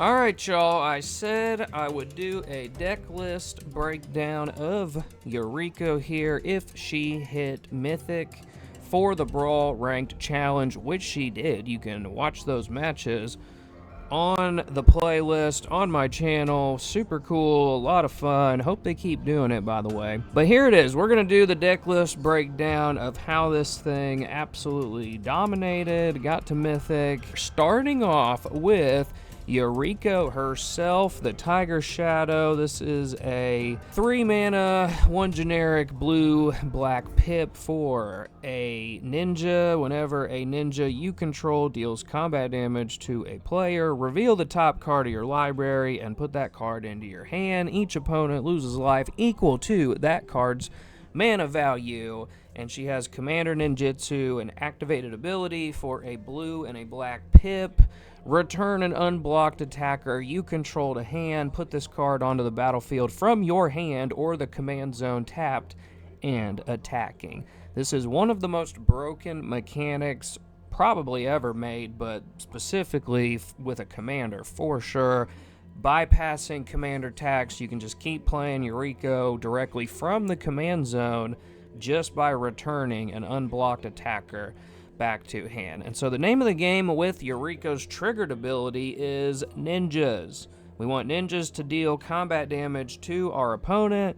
Alright, y'all, I said I would do a deck list breakdown of Yuriko here if she hit Mythic for the Brawl Ranked Challenge, which she did. You can watch those matches on the playlist on my channel. Super cool, a lot of fun. Hope they keep doing it, by the way. But here it is. We're going to do the deck list breakdown of how this thing absolutely dominated, got to Mythic, starting off with Yuriko herself, the Tiger Shadow. This is a 3 mana, 1 generic blue-black pip for a ninja. Whenever a ninja you control deals combat damage to a player, reveal the top card of your library and put that card into your hand. Each opponent loses life equal to that card's mana value. And she has Commander Ninjutsu, an activated ability for a blue and a black pip. Return an unblocked attacker you control to hand. Put this card onto the battlefield from your hand or the command zone tapped and attacking. This is one of the most broken mechanics probably ever made, but specifically with a commander for sure. Bypassing commander tax, you can just keep playing Yuriko directly from the command zone just by returning an unblocked attacker back to hand. And so the name of the game with Yuriko's triggered ability is ninjas. We want ninjas to deal combat damage to our opponent.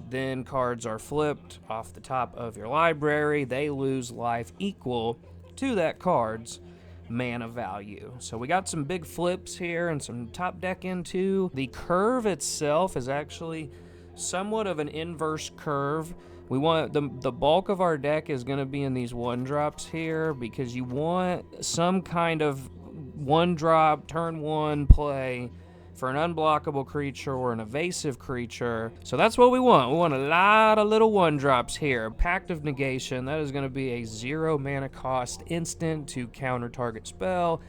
Then cards are flipped off the top of your library. They lose life equal to that card's mana value. So we got some big flips here and some top deck into. The curve itself is actually somewhat of an inverse curve. We want the bulk of our deck is going to be in these 1-drops here because you want some kind of 1-drop turn 1 play for an unblockable creature or an evasive creature. So that's what we want. We want a lot of little 1-drops here. Pact of Negation, that is going to be a 0 mana cost instant to counter target spell.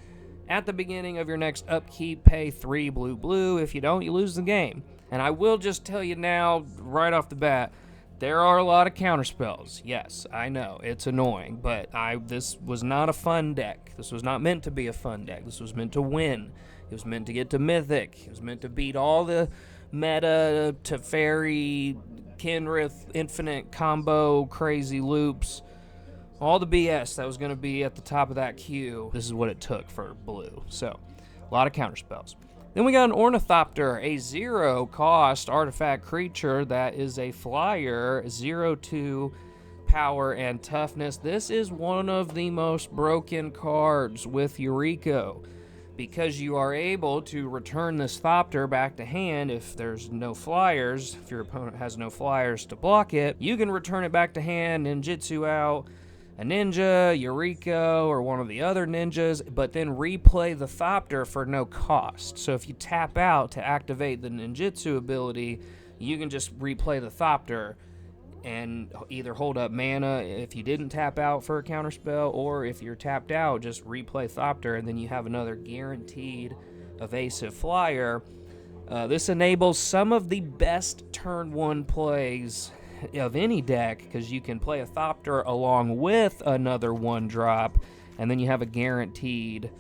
At the beginning of your next upkeep, pay 3 blue. If you don't, you lose the game. And I will just tell you now, right off the bat, there are a lot of counterspells. Yes, I know, it's annoying, but this was not a fun deck. This was not meant to be a fun deck. This was meant to win. It was meant to get to Mythic. It was meant to beat all the meta, Teferi, Kenrith, infinite combo, crazy loops, all the BS that was going to be at the top of that queue. This is what it took for blue. So, a lot of counterspells. Then we got an Ornithopter, a 0-cost artifact creature that is a flyer, 0-2 power and toughness. This is one of the most broken cards with Yuriko because you are able to return this Thopter back to hand if there's no flyers. If your opponent has no flyers to block it, you can return it back to hand, ninjutsu out a ninja, Yuriko, or one of the other ninjas, but then replay the Thopter for no cost. So if you tap out to activate the ninjutsu ability, you can just replay the Thopter and either hold up mana if you didn't tap out for a counterspell, or if you're tapped out, just replay Thopter, and then you have another guaranteed evasive flyer. This enables some of the best turn 1 plays of any deck because you can play a Thopter along with another 1-drop, and then you have a guaranteed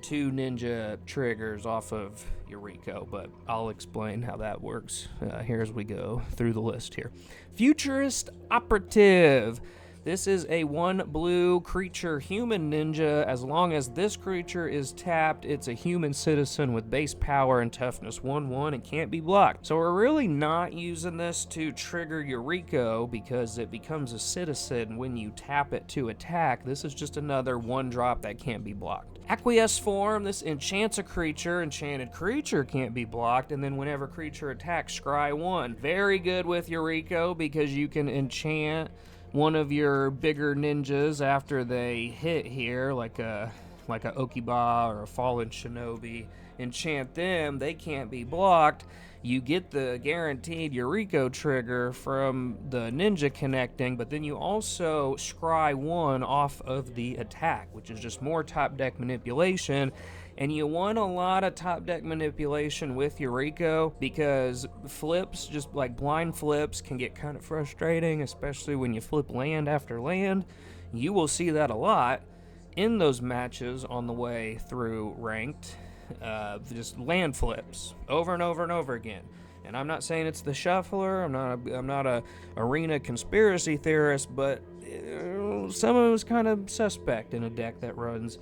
2 ninja triggers off of Yuriko, but I'll explain how that works here as we go through the list here. Futurist Operative. This is a 1 blue creature human ninja. As long as this creature is tapped, it's a human citizen with base power and toughness 1/1 and can't be blocked. So we're really not using this to trigger Yuriko because it becomes a citizen when you tap it to attack. This is just another 1-drop that can't be blocked. Acquiesce form. This enchants a creature. Enchanted creature can't be blocked, and then whenever creature attacks, scry 1. Very good with Yuriko because you can enchant one of your bigger ninjas after they hit here, like a Okiba or a Fallen Shinobi. Enchant them, they can't be blocked. You get the guaranteed Yuriko trigger from the ninja connecting, but then you also scry 1 off of the attack, which is just more top deck manipulation. And you want a lot of top deck manipulation with Yuriko because flips, just like blind flips, can get kind of frustrating, especially when you flip land after land. You will see that a lot in those matches on the way through ranked. just land flips over and over and over again. And I'm not saying it's the shuffler. I'm not a arena conspiracy theorist, but some of it was kind of suspect in a deck that runs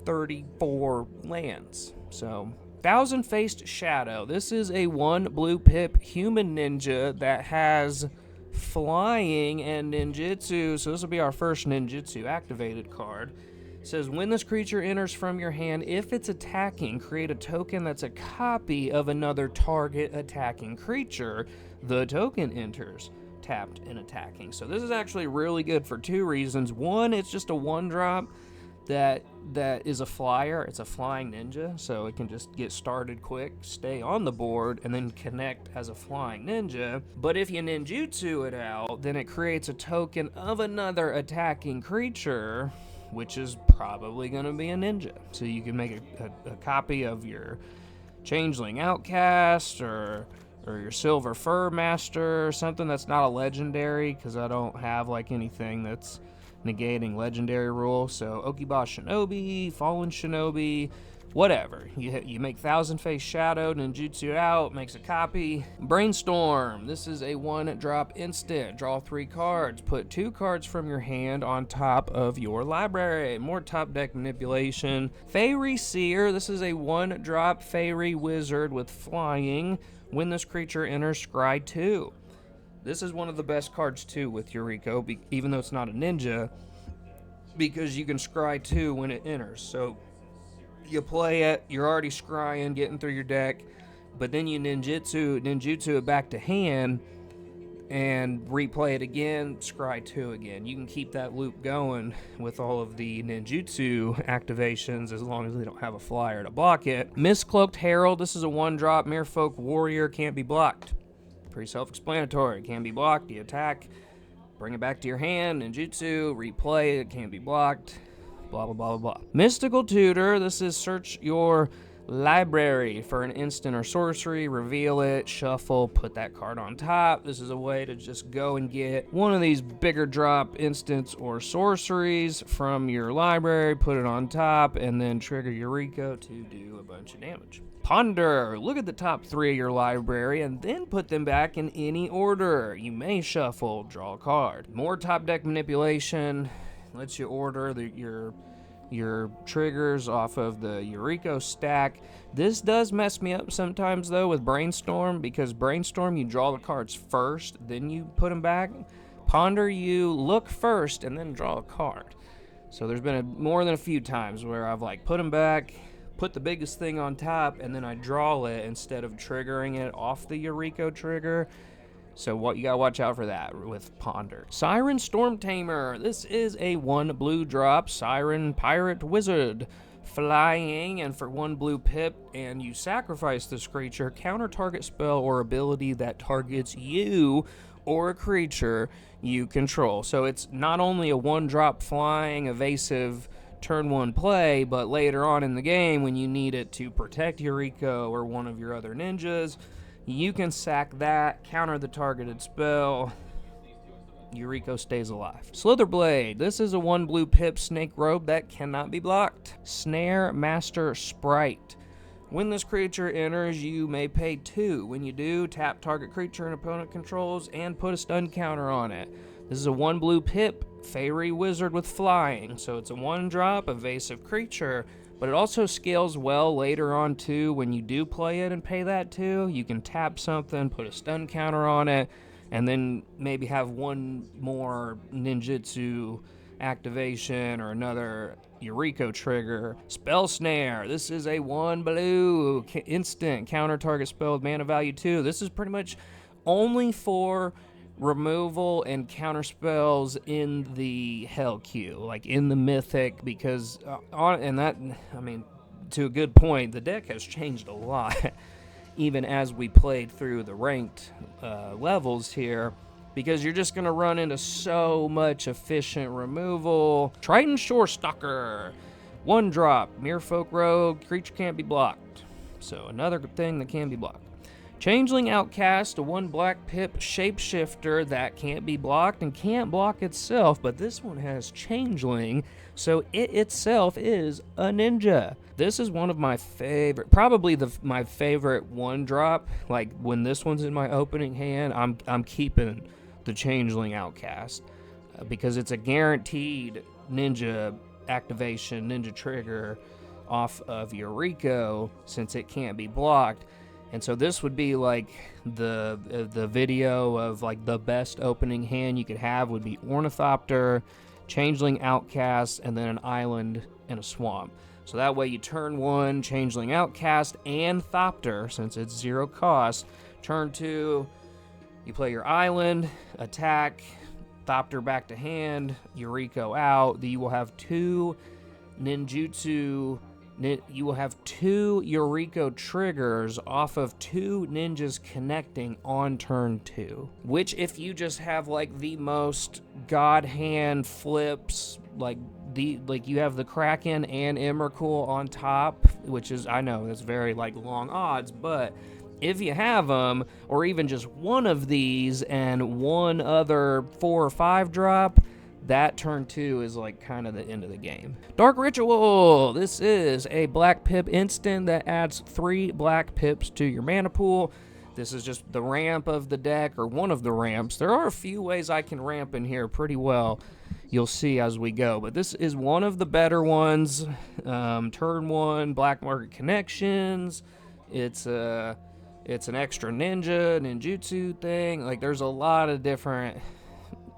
34 lands. So, Thousand-Faced Shadow. This is a 1 blue pip human ninja that has flying and ninjutsu. So this will be our first ninjutsu activated card. It says, when this creature enters from your hand, if it's attacking, create a token that's a copy of another target attacking creature. The token enters tapped and attacking. So this is actually really good for 2 reasons. One, it's just a 1-drop that is a flyer. It's a flying ninja, so it can just get started quick, stay on the board, and then connect as a flying ninja. But if you ninjutsu it out, then it creates a token of another attacking creature, which is probably going to be a ninja. So you can make a copy of your Changeling Outcast or your Silver Fur Master, or something that's not a legendary, because I don't have like anything that's negating legendary rule. So Okiba Shinobi, Fallen Shinobi, whatever. You make Thousand-Faced Shadow, ninjutsu out, makes a copy. Brainstorm. This is a 1-drop instant. Draw 3 cards. Put 2 cards from your hand on top of your library. More top deck manipulation. Fairy Seer. This is a 1-drop fairy wizard with flying. When this creature enters, scry 2. This is one of the best cards too with Yuriko, even though it's not a ninja, because you can scry 2 when it enters. So you play it, you're already scrying, getting through your deck, but then you ninjutsu it back to hand and replay it again, scry 2 again. You can keep that loop going with all of the ninjutsu activations as long as they don't have a flyer to block it. Mistcloaked Herald. This is a 1-drop Merfolk Warrior, can't be blocked. Pretty self-explanatory. Can be blocked, you attack, bring it back to your hand, ninjutsu, replay it, can't be blocked, blah, blah, blah, blah, blah. Mystical Tutor. This is search your library for an instant or sorcery, reveal it, shuffle, put that card on top. This is a way to just go and get one of these bigger drop instants or sorceries from your library, put it on top, and then trigger Yuriko to do a bunch of damage. Ponder. Look at the top 3 of your library and then put them back in any order. You may shuffle, draw a card. More top deck manipulation. Lets you order your triggers off of the Yuriko stack. This does mess me up sometimes though with Brainstorm, because Brainstorm you draw the cards first, then you put them back. Ponder, you look first and then draw a card. So there's been more than a few times where I've like put them back, put the biggest thing on top, and then I draw it instead of triggering it off the Yuriko trigger. So what you gotta watch out for that with Ponder. Siren Storm Tamer. This is a 1 blue drop Siren Pirate Wizard. Flying, and for 1 blue pip, and you sacrifice this creature, counter target spell or ability that targets you or a creature you control. So it's not only a 1-drop flying evasive turn 1 play, but later on in the game when you need it to protect Yuriko or one of your other ninjas, you can sack that, counter the targeted spell, Yuriko stays alive. Slitherblade. This is a 1 blue pip snake robe that cannot be blocked. Snare Master Sprite. When this creature enters, you may pay 2. When you do, tap target creature and opponent controls and put a stun counter on it. This is a 1 blue pip fairy wizard with flying, so it's a 1-drop evasive creature, but it also scales well later on too. When you do play it and pay that 2, you can tap something, put a stun counter on it, and then maybe have 1 more ninjutsu activation or another Yuriko trigger. Spell Snare. This is a 1 blue instant counter target spell with mana value 2. This is pretty much only for removal and counter spells in the Hell queue, like in the Mythic, because to a good point, the deck has changed a lot even as we played through the ranked levels here, because you're just going to run into so much efficient removal. Triton Shorestalker. 1-drop Merfolk Rogue. Creature can't be blocked. So another thing that can be blocked. Changeling Outcast, a 1 black pip shapeshifter that can't be blocked and can't block itself, but this one has Changeling, so it itself is a ninja. This is one of my favorite, probably my favorite 1-drop. Like when this one's in my opening hand, I'm keeping the Changeling Outcast because it's a guaranteed ninja activation, ninja trigger off of Eureka since it can't be blocked. And so this would be like the video of like the best opening hand you could have would be Ornithopter, Changeling Outcast, and then an island and a swamp. So that way you turn 1, Changeling Outcast and Thopter, since it's 0 cost. Turn 2, you play your island, attack, Thopter back to hand, Eureka out. You will have 2 ninjutsu. You will have 2 Eureka triggers off of 2 ninjas connecting on turn 2. Which, if you just have like the most god hand flips, like you have the Kraken and Emrakul on top, which is, I know that's very like long odds, but if you have them, or even just one of these and one other 4 or 5 drop, that turn 2 is like kind of the end of the game. Dark Ritual! This is a black pip instant that adds 3 black pips to your mana pool. This is just the ramp of the deck, or one of the ramps. There are a few ways I can ramp in here pretty well. You'll see as we go, but this is one of the better ones. Turn 1, Black Market Connections. It's an extra ninjutsu thing. Like, there's a lot of different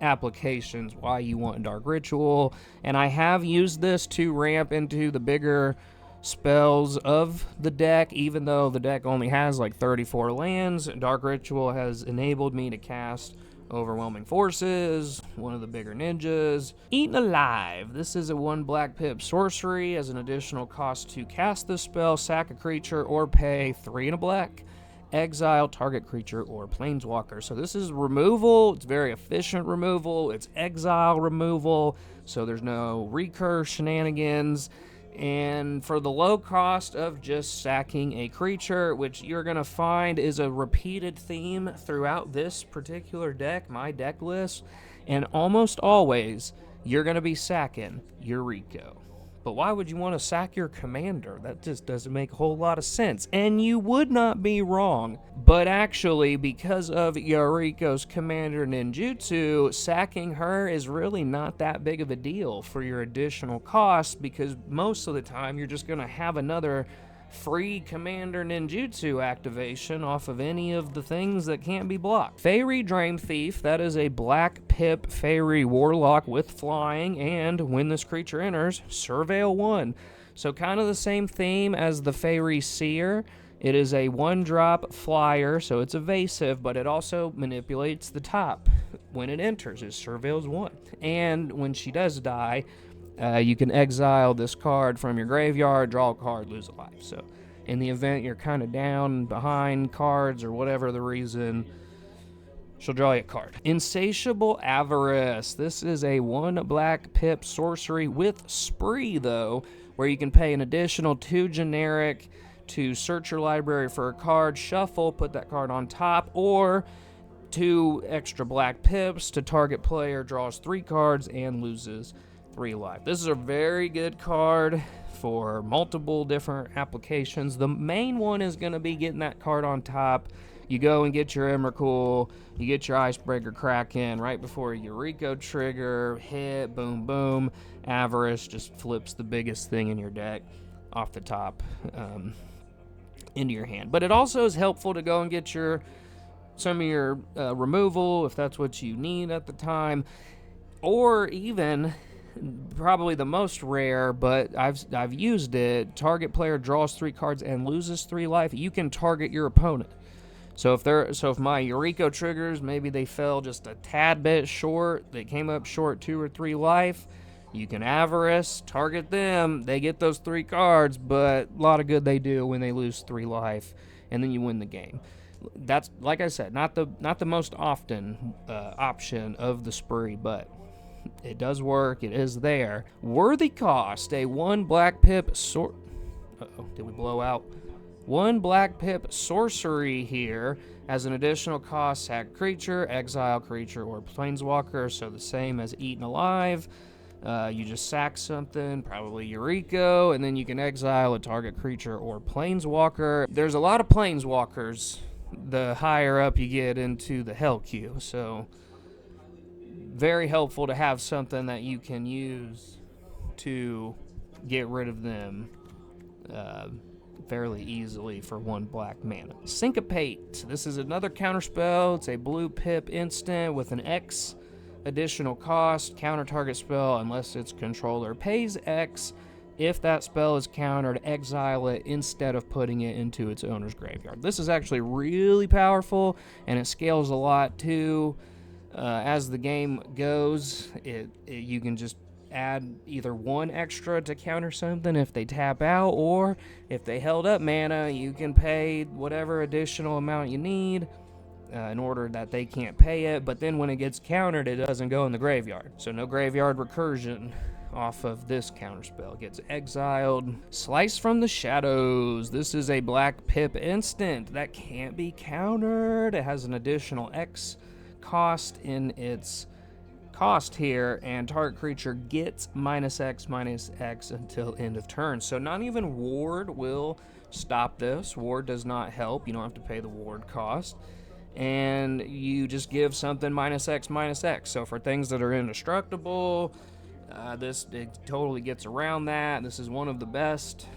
applications why you want Dark Ritual, and I have used this to ramp into the bigger spells of the deck. Even though the deck only has like 34 lands, Dark Ritual has enabled me to cast Overwhelming Forces, one of the bigger ninjas. Eaten Alive. This is a 1 black pip sorcery. As an additional cost to cast this spell, sack a creature or pay 3 and a black. Exile target creature or planeswalker. So this is removal. It's very efficient removal. It's exile removal, so there's no recur shenanigans. And for the low cost of just sacking a creature, which you're going to find is a repeated theme throughout this particular deck, my deck list, and almost always you're going to be sacking Eureka. But why would you want to sack your commander? That just doesn't make a whole lot of sense. And you would not be wrong. But actually, because of Eureka's commander ninjutsu, sacking her is really not that big of a deal for your additional cost, because most of the time you're just going to have another free commander ninjutsu activation off of any of the things that can't be blocked. Fairy Dream Thief, that is a black pip fairy warlock with flying, and when this creature enters, surveil 1. So kind of the same theme as the Fairy Seer. It is a 1-drop flyer, so it's evasive, but it also manipulates the top. When it enters, it surveils 1. And when she does die, you can exile this card from your graveyard, draw a card, lose a life. So in the event you're kind of down behind cards or whatever the reason, she'll draw you a card. Insatiable Avarice. This is a 1 black pip sorcery with spree, though, where you can pay an additional 2 generic to search your library for a card, shuffle, put that card on top, or 2 extra black pips to target player draws 3 cards and loses 3 life. This is a very good card for multiple different applications. The main one is going to be getting that card on top. You go and get your Emrakul, you get your Icebreaker Kraken right before your Eureka trigger, hit, boom, boom. Avarice just flips the biggest thing in your deck off the top into your hand. But it also is helpful to go and get some of your removal if that's what you need at the time, or even probably the most rare, but I've used it. Target player draws 3 cards and loses 3 life. You can target your opponent. So if my Eureka triggers, maybe they fell just a tad bit short, they came up short 2 or 3 life, you can Avarice, target them, they get those 3 cards, but a lot of good they do when they lose 3 life, and then you win the game. That's, like I said, not the most often option of the spree, but it does work. It is there. Worthy Cost, a 1 black pip Uh-oh, did we blow out 1 black pip sorcery here. As an additional cost, sack creature, exile creature, or planeswalker, so the same as Eaten Alive. You just sack something, probably Yuriko, and then you can exile a target creature or planeswalker. There's a lot of planeswalkers the higher up you get into the hell queue, so very helpful to have something that you can use to get rid of them fairly easily for 1 black mana. Syncopate. This is another counterspell. It's a blue pip instant with an X additional cost. Counter target spell unless its controller pays X. If that spell is countered, exile it instead of putting it into its owner's graveyard. This is actually really powerful, and it scales a lot too. As the game goes, you can just add either 1 extra to counter something if they tap out, or if they held up mana, you can pay whatever additional amount you need in order that they can't pay it. But then when it gets countered, it doesn't go in the graveyard. So no graveyard recursion off of this counterspell. It gets exiled. Slice from the Shadows. This is a black pip instant that can't be countered. It has an additional X cost in its cost here, and target creature gets -X until end of turn. So not even Ward will stop this. Ward does not help. You don't have to pay the Ward cost. And you just give something -X. So for things that are indestructible, it totally gets around that. This is one of the best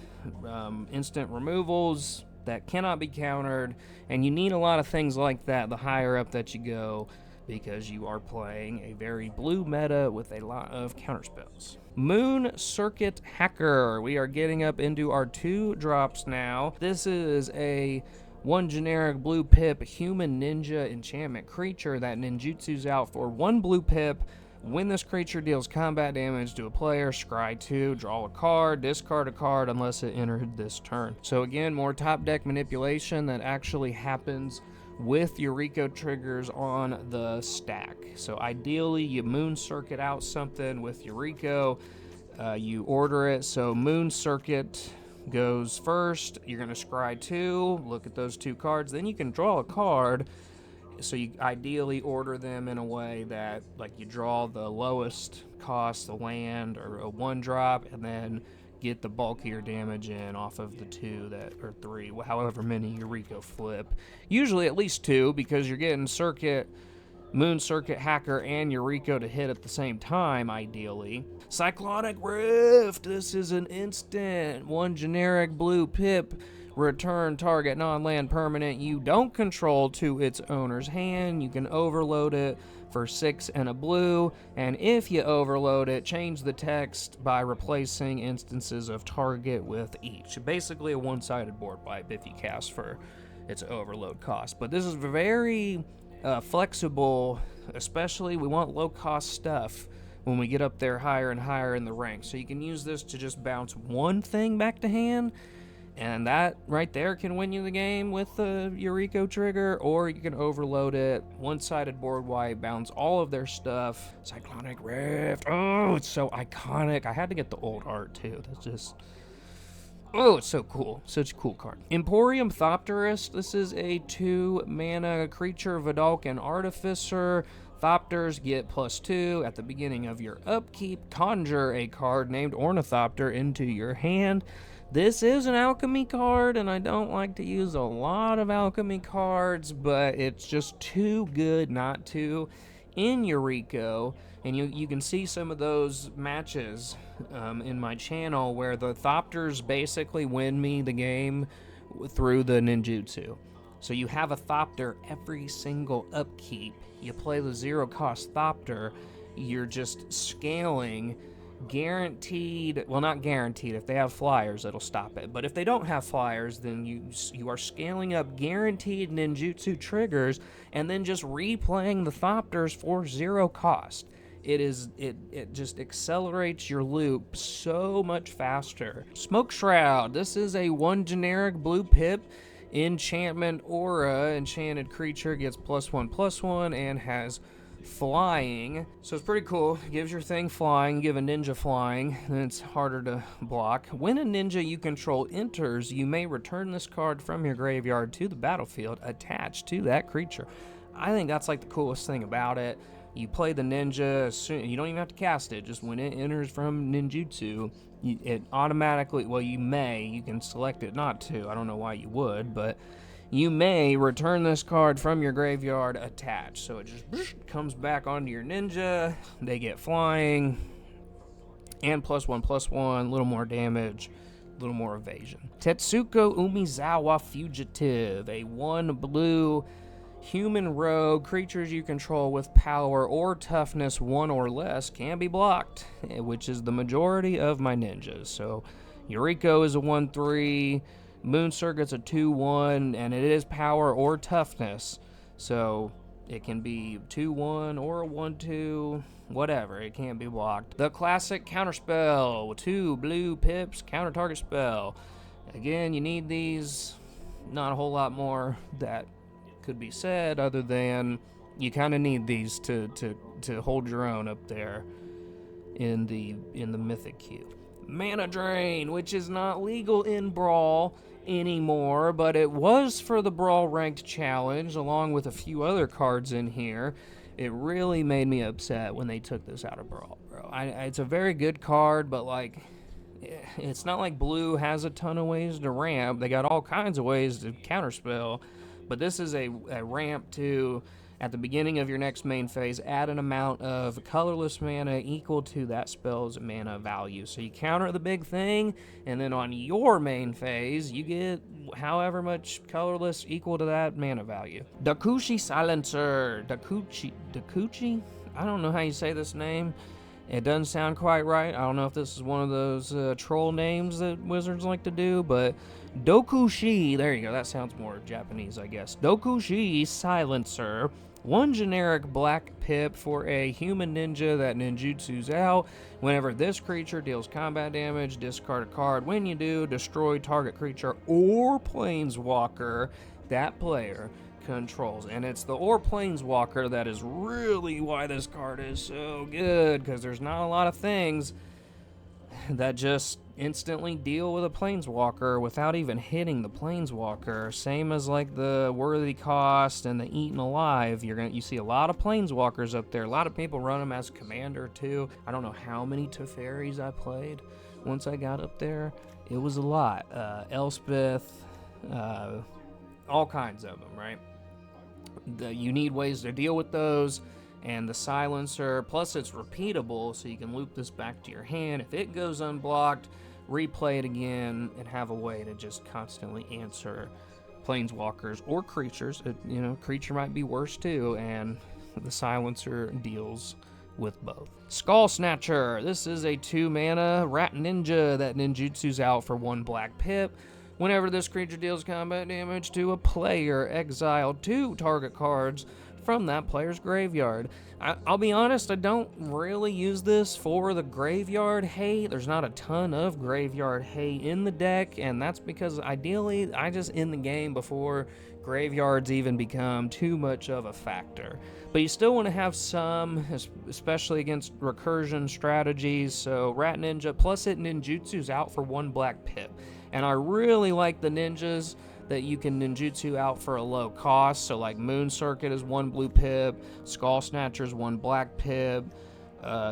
instant removals that cannot be countered, and you need a lot of things like that the higher up that you go, because you are playing a very blue meta with a lot of counterspells. Moon Circuit Hacker. We are getting up into our 2 drops now. This is a 1 generic blue pip human ninja enchantment creature that ninjutsu's out for 1 blue pip. When this creature deals combat damage to a player, scry 2, draw a card, discard a card unless it entered this turn. So again, more top deck manipulation that actually happens with Yuriko triggers on the stack. So ideally, you Moon Circuit out something with Yuriko, you order it. So Moon Circuit goes first, you're going to scry 2, look at those 2 cards, then you can draw a card. So you ideally order them in a way that, like, you draw the lowest cost, the land, or a 1-drop, and then get the bulkier damage in off of the 2 that, or 3, however many Yuriko flip. Usually at least 2, because you're getting Moon Circuit Hacker and Yuriko to hit at the same time, ideally. Cyclonic Rift. This is an instant 1 generic blue pip. Return target non-land permanent you don't control to its owner's hand. You can overload it for 6 and a blue, and if you overload it, change the text by replacing instances of target with each. Basically a one-sided board wipe if you cast for its overload cost. But this is very flexible, especially we want low-cost stuff when we get up there higher and higher in the ranks. So you can use this to just bounce 1 thing back to hand, and that right there can win you the game with the Yuriko trigger, or you can overload it, one-sided board wipe, bounce all of their stuff. Cyclonic Rift. Oh, it's so iconic. I had to get the old art too. That's just, oh, it's so cool. Such a cool card. Emporium Thopterist. This is a 2-mana creature, Vidalcan Artificer. Thopters get +2 at the beginning of your upkeep. Conjure a card named Ornithopter into your hand. This is an alchemy card, and I don't like to use a lot of alchemy cards, but it's just too good not to in Yuriko. And you can see some of those matches in my channel where the Thopters basically win me the game through the ninjutsu. So you have a Thopter every single upkeep. You play the 0-cost Thopter, you're just scaling guaranteed, well, not guaranteed, if they have flyers it'll stop it, but if they don't have flyers, then you are scaling up guaranteed ninjutsu triggers and then just replaying the Thopters for 0 cost. It just accelerates your loop so much faster. Smoke Shroud. This is a 1 generic blue pip enchantment aura. Enchanted creature gets +1/+1 and has flying, so it's pretty cool. Gives your thing flying, give a ninja flying, then it's harder to block. When a ninja you control enters, you may return this card from your graveyard to the battlefield attached to that creature. I think that's like the coolest thing about it. You play the ninja, you don't even have to cast it, just when it enters from ninjutsu, it automatically, well, you can select it not to, I don't know why you would, but you may return this card from your graveyard attached. So it just comes back onto your ninja, they get flying, and +1/+1, a little more damage, a little more evasion. Tetsuko Umizawa Fugitive, a 1 blue human rogue. Creatures you control with power or toughness 1 or less can be blocked, which is the majority of my ninjas. So Yuriko is a 1/3, Moon Circuit's a 2/1, and it is power or toughness. So it can be 2/1 or a 1/2, whatever, it can't be blocked. The classic counterspell, 2 blue pips, counter target spell. Again, you need these, not a whole lot more that could be said other than you kind of need these to hold your own up there in the Mythic queue. Mana Drain, which is not legal in Brawl anymore, but it was for the Brawl Ranked Challenge along with a few other cards in here. It really made me upset when they took this out of Brawl, bro. It's a very good card, but like, it's not like Blue has a ton of ways to ramp. They got all kinds of ways to counterspell. But this is a ramp to, at the beginning of your next main phase, add an amount of colorless mana equal to that spell's mana value. So you counter the big thing, and then on your main phase, you get however much colorless equal to that mana value. Dakushi Silencer. Dakuchi? I don't know how you say this name. It doesn't sound quite right. I don't know if this is one of those troll names that wizards like to do, but Dokushi, there you go, that sounds more Japanese, I guess. Dokushi Silencer, 1 generic black pip for a human ninja that ninjutsu's out. Whenever this creature deals combat damage, discard a card. When you do, destroy target creature or planeswalker that player controls. And it's the or planeswalker that is really why this card is so good, because there's not a lot of things that just instantly deal with a planeswalker without even hitting the planeswalker. Same as like the worthy cost and the eaten alive. You see a lot of planeswalkers up there. A lot of people run them as commander too. I don't know how many Teferis I played once I got up there. It was a lot. Elspeth, all kinds of them, right? You need ways to deal with those, and the silencer, plus it's repeatable, so you can loop this back to your hand. If it goes unblocked, replay it again, and have a way to just constantly answer planeswalkers or creatures. Creature might be worse too, and the silencer deals with both. Skull Snatcher. This is a 2-mana rat ninja that ninjutsu's out for 1 black pip. Whenever this creature deals combat damage to a player, exile 2 target cards from that player's graveyard. I'll be honest, I don't really use this for the graveyard hate. There's not a ton of graveyard hate in the deck, and that's because ideally I just end the game before graveyards even become too much of a factor. But you still want to have some, especially against recursion strategies. So Rat Ninja, plus it ninjutsu's out for 1 black pip. And I really like the ninjas that you can ninjutsu out for a low cost. So like Moon Circuit is 1 blue pip, Skull Snatcher is 1 black pip,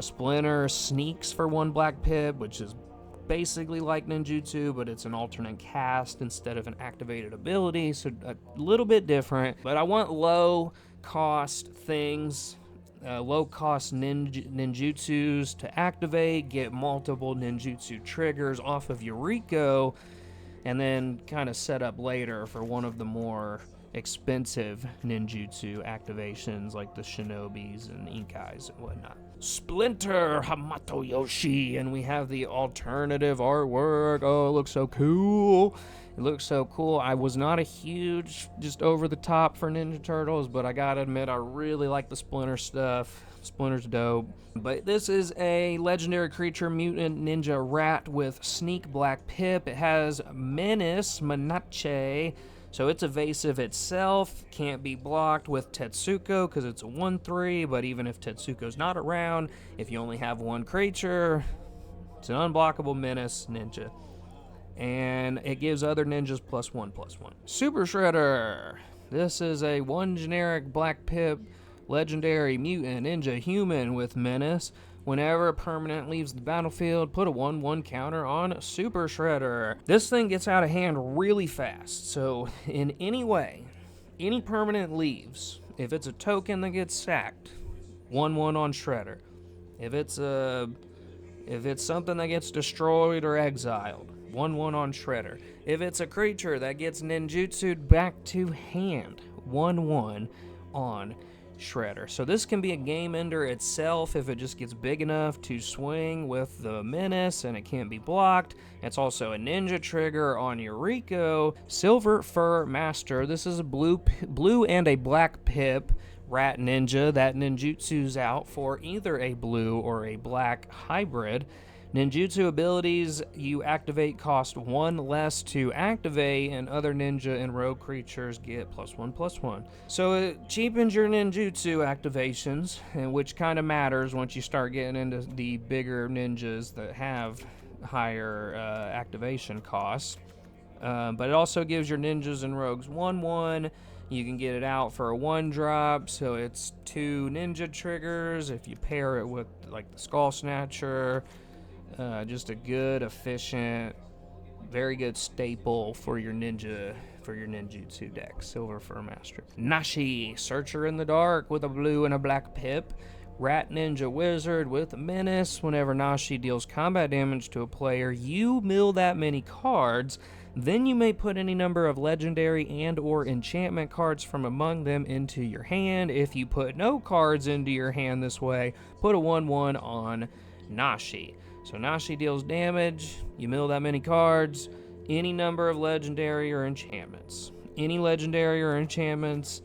Splinter sneaks for 1 black pip, which is basically like ninjutsu, but it's an alternate cast instead of an activated ability, so a little bit different. But I want low cost things, low cost ninjutsus to activate, get multiple ninjutsu triggers off of Yuriko, and then kind of set up later for one of the more expensive ninjutsu activations like the Shinobis and Inkais and whatnot. Splinter Hamato Yoshi, and we have the alternative artwork. Oh, it looks so cool. It looks so cool. I was not a huge, just over the top for Ninja Turtles, but I gotta admit, I really like the Splinter stuff. Splinter's dope. But this is a legendary creature, mutant ninja rat with sneak black pip. It has Menace, Manache, So it's evasive itself, can't be blocked with Tetsuko because it's a 1/3, but even if Tetsuko's not around, if you only have one creature, it's an unblockable menace ninja. And it gives other ninjas +1/+1. Super Shredder. This is a 1 generic black pip, legendary mutant ninja human with menace. Whenever a permanent leaves the battlefield, put a 1/1 counter on Super Shredder. This thing gets out of hand really fast, so in any way, any permanent leaves, if it's a token that gets sacked, 1/1 on Shredder. If it's something that gets destroyed or exiled, 1/1 on Shredder. If it's a creature that gets ninjutsu'd back to hand, 1/1 on Shredder. So this can be a game ender itself if it just gets big enough to swing with the menace and it can't be blocked. It's also a ninja trigger on Yuriko. Silver Fur Master. This is a blue and a black pip rat ninja that ninjutsu's out for either a blue or a black hybrid. Ninjutsu abilities you activate cost 1 less to activate, and other ninja and rogue creatures get +1/+1. So it cheapens your ninjutsu activations, and which kind of matters once you start getting into the bigger ninjas that have higher activation costs. But it also gives your ninjas and rogues 1/1. You can get it out for a 1-drop, so it's 2 ninja triggers if you pair it with like the Skull Snatcher. Just a good, efficient, very good staple for your ninjutsu deck. Silver Fur Master. Nashi, Searcher in the Dark with a blue and a black pip. Rat Ninja Wizard with a menace. Whenever Nashi deals combat damage to a player, you mill that many cards. Then you may put any number of legendary and or enchantment cards from among them into your hand. If you put no cards into your hand this way, put a 1/1 on Nashi. So Nashi deals damage, you mill that many cards, any number of legendary or enchantments. Any legendary or enchantments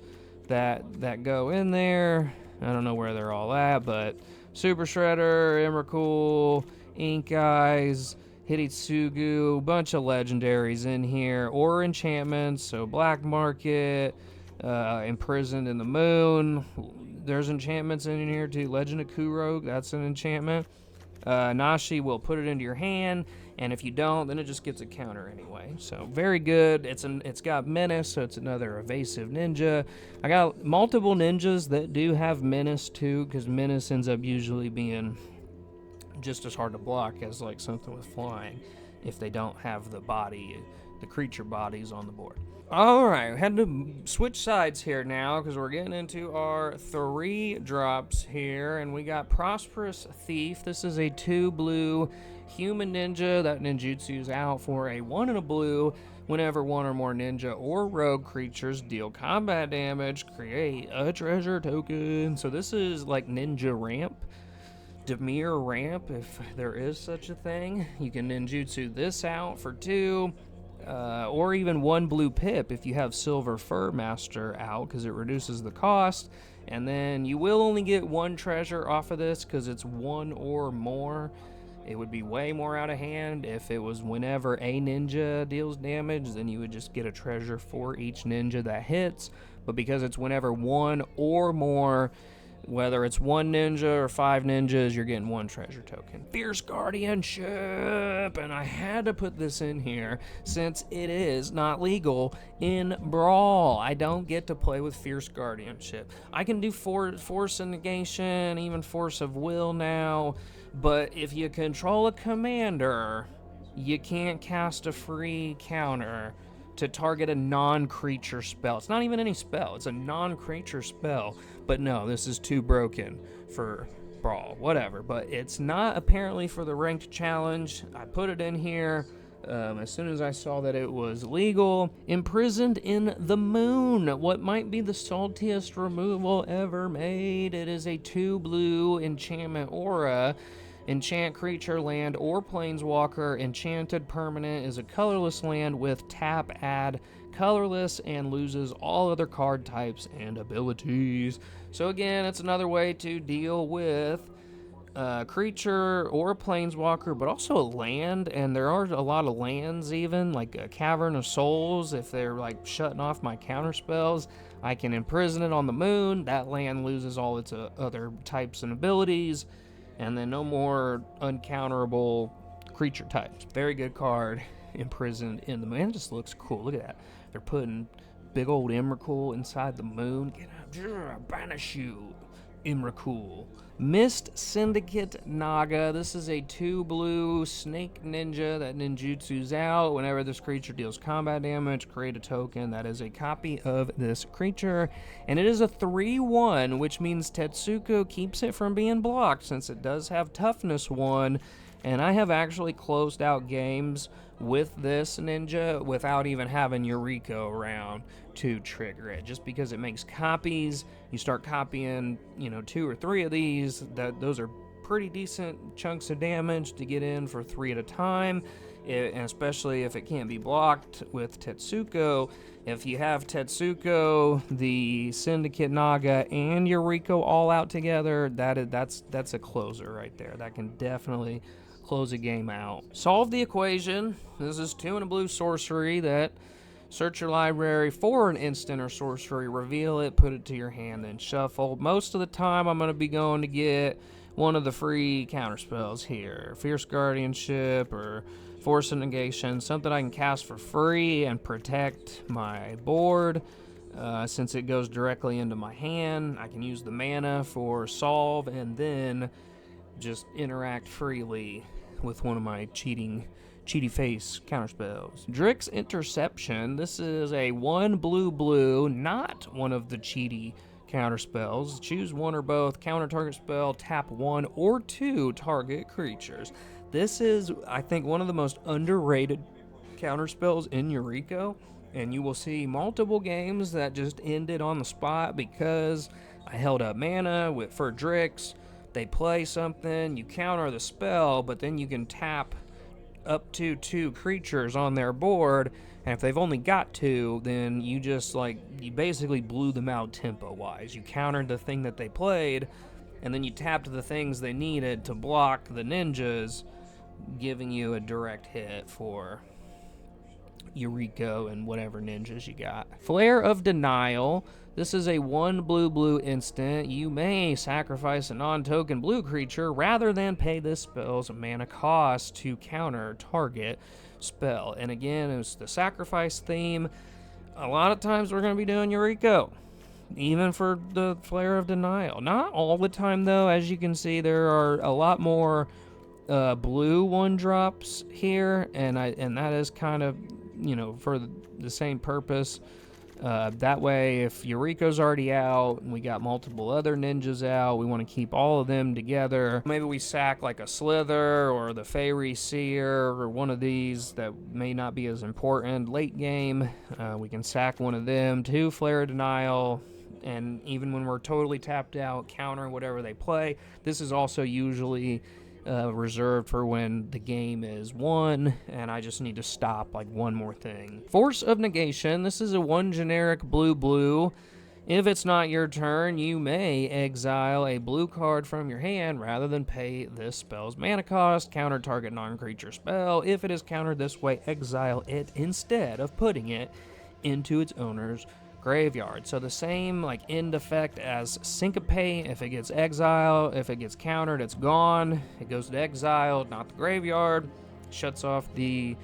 that go in there, I don't know where they're all at, but Super Shredder, Emrakul, Ink Eyes, Hitotsugu, bunch of legendaries in here, or enchantments, so Black Market, Imprisoned in the Moon, there's enchantments in here too, Legend of Kurog, that's an enchantment. Nashi will put it into your hand, and if you don't, then it just gets a counter anyway. So very good. It's got menace, so it's another evasive ninja. I got multiple ninjas that do have menace too, because menace ends up usually being just as hard to block as like something with flying if they don't have the creature bodies on the board. All right, we had to switch sides here now because we're getting into our 3 drops here, and we got Prosperous Thief. This is a 2 blue human ninja that ninjutsu's out for a 1 and a blue. Whenever 1 or more ninja or rogue creatures deal combat damage, create a treasure token. So this is like Ninja Ramp. Demir Ramp, if there is such a thing. You can ninjutsu this out for 2. Or even 1 blue pip if you have Silver Fur Master out, because it reduces the cost. And then you will only get 1 treasure off of this because it's 1 or more. It would be way more out of hand if it was whenever a ninja deals damage, then you would just get a treasure for each ninja that hits. But because it's whenever 1 or more, whether it's 1 ninja or 5 ninjas, you're getting 1 treasure token. Fierce Guardianship! And I had to put this in here since it is not legal in Brawl. I don't get to play with Fierce Guardianship. I can do Force of Negation, even Force of Will now, but if you control a commander, you can't cast a free counter to target a non-creature spell. It's not even any spell, it's a non-creature spell. But no, this is too broken for Brawl, whatever. But it's not apparently for the ranked challenge. I put it in here as soon as I saw that it was legal. Imprisoned in the Moon, what might be the saltiest removal ever made. It is a 2 blue enchantment aura. Enchant creature, land, or planeswalker. Enchanted permanent is a colorless land with tap, add colorless, and loses all other card types and abilities. So again, it's another way to deal with creature or a planeswalker, but also a land, and there are a lot of lands even, like a Cavern of Souls. If they're like shutting off my counter spells, I can imprison it on the moon. That land loses all its other types and abilities, and then no more uncounterable creature types. Very good card, imprisoned in the moon. It just looks cool. Look at that. They're putting big old Emrakul inside the moon. Get up, banish you, Emrakul. Mist Syndicate Naga. This is a 2-blue snake ninja that ninjutsu's out. Whenever this creature deals combat damage, create a token that is a copy of this creature. And it is a 3/1, which means Tetsuko keeps it from being blocked since it does have toughness 1. And I have actually closed out games with this ninja without even having Yuriko around to trigger it, just because it makes copies. You start copying, 2 or 3 of these, those are pretty decent chunks of damage to get in for 3 at a time, and especially if it can't be blocked with Tetsuko. If you have Tetsuko, the Syndicate Naga, and Yuriko all out together, that's a closer right there. That can definitely close a game out. Solve the equation. This is 2 and a blue sorcery that search your library for an instant or sorcery, reveal it, put it to your hand, then shuffle. Most of the time I'm going to be going to get one of the free counterspells here. Fierce Guardianship or Force of Negation, something I can cast for free and protect my board. Since it goes directly into my hand, I can use the mana for solve and then just interact freely with one of my cheaty face counterspells. Drix Interception. This is a 1 blue, not one of the cheaty counterspells. Choose one or both. Counter target spell, tap 1 or 2 target creatures. This is, I think, one of the most underrated counterspells in Yuriko, and you will see multiple games that just ended on the spot because I held up mana for Drix. They play something, you counter the spell, but then you can tap up to 2 creatures on their board, and if they've only got 2, then you basically blew them out tempo-wise. You countered the thing that they played, and then you tapped the things they needed to block the ninjas, giving you a direct hit for Yuriko and whatever ninjas you got. Flare of Denial. This is a 1 blue instant. You may sacrifice a non-token blue creature rather than pay this spell's mana cost to counter target spell. And again, it's the sacrifice theme. A lot of times we're going to be doing Yuriko, even for the Flare of Denial. Not all the time, though. As you can see, there are a lot more blue 1-drops here, and that is kind of, for the same purpose. That way, if Yuriko's already out and we got multiple other ninjas out, we want to keep all of them together. Maybe we sack like a Slither or the Fairy Seer or one of these that may not be as important late game. We can sack one of them to Flare Denial, and even when we're totally tapped out, counter whatever they play. This is also usually reserved for when the game is won and I just need to stop like one more thing. Force of Negation. This is a 1 generic blue. If it's not your turn, you may exile a blue card from your hand rather than pay this spell's mana cost. Counter target non-creature spell. If it is countered this way, exile it instead of putting it into its owner's graveyard. So the same end effect as Syncope. If it gets exiled, if it gets countered, it's gone. It goes to exile, not the graveyard. Shuts off the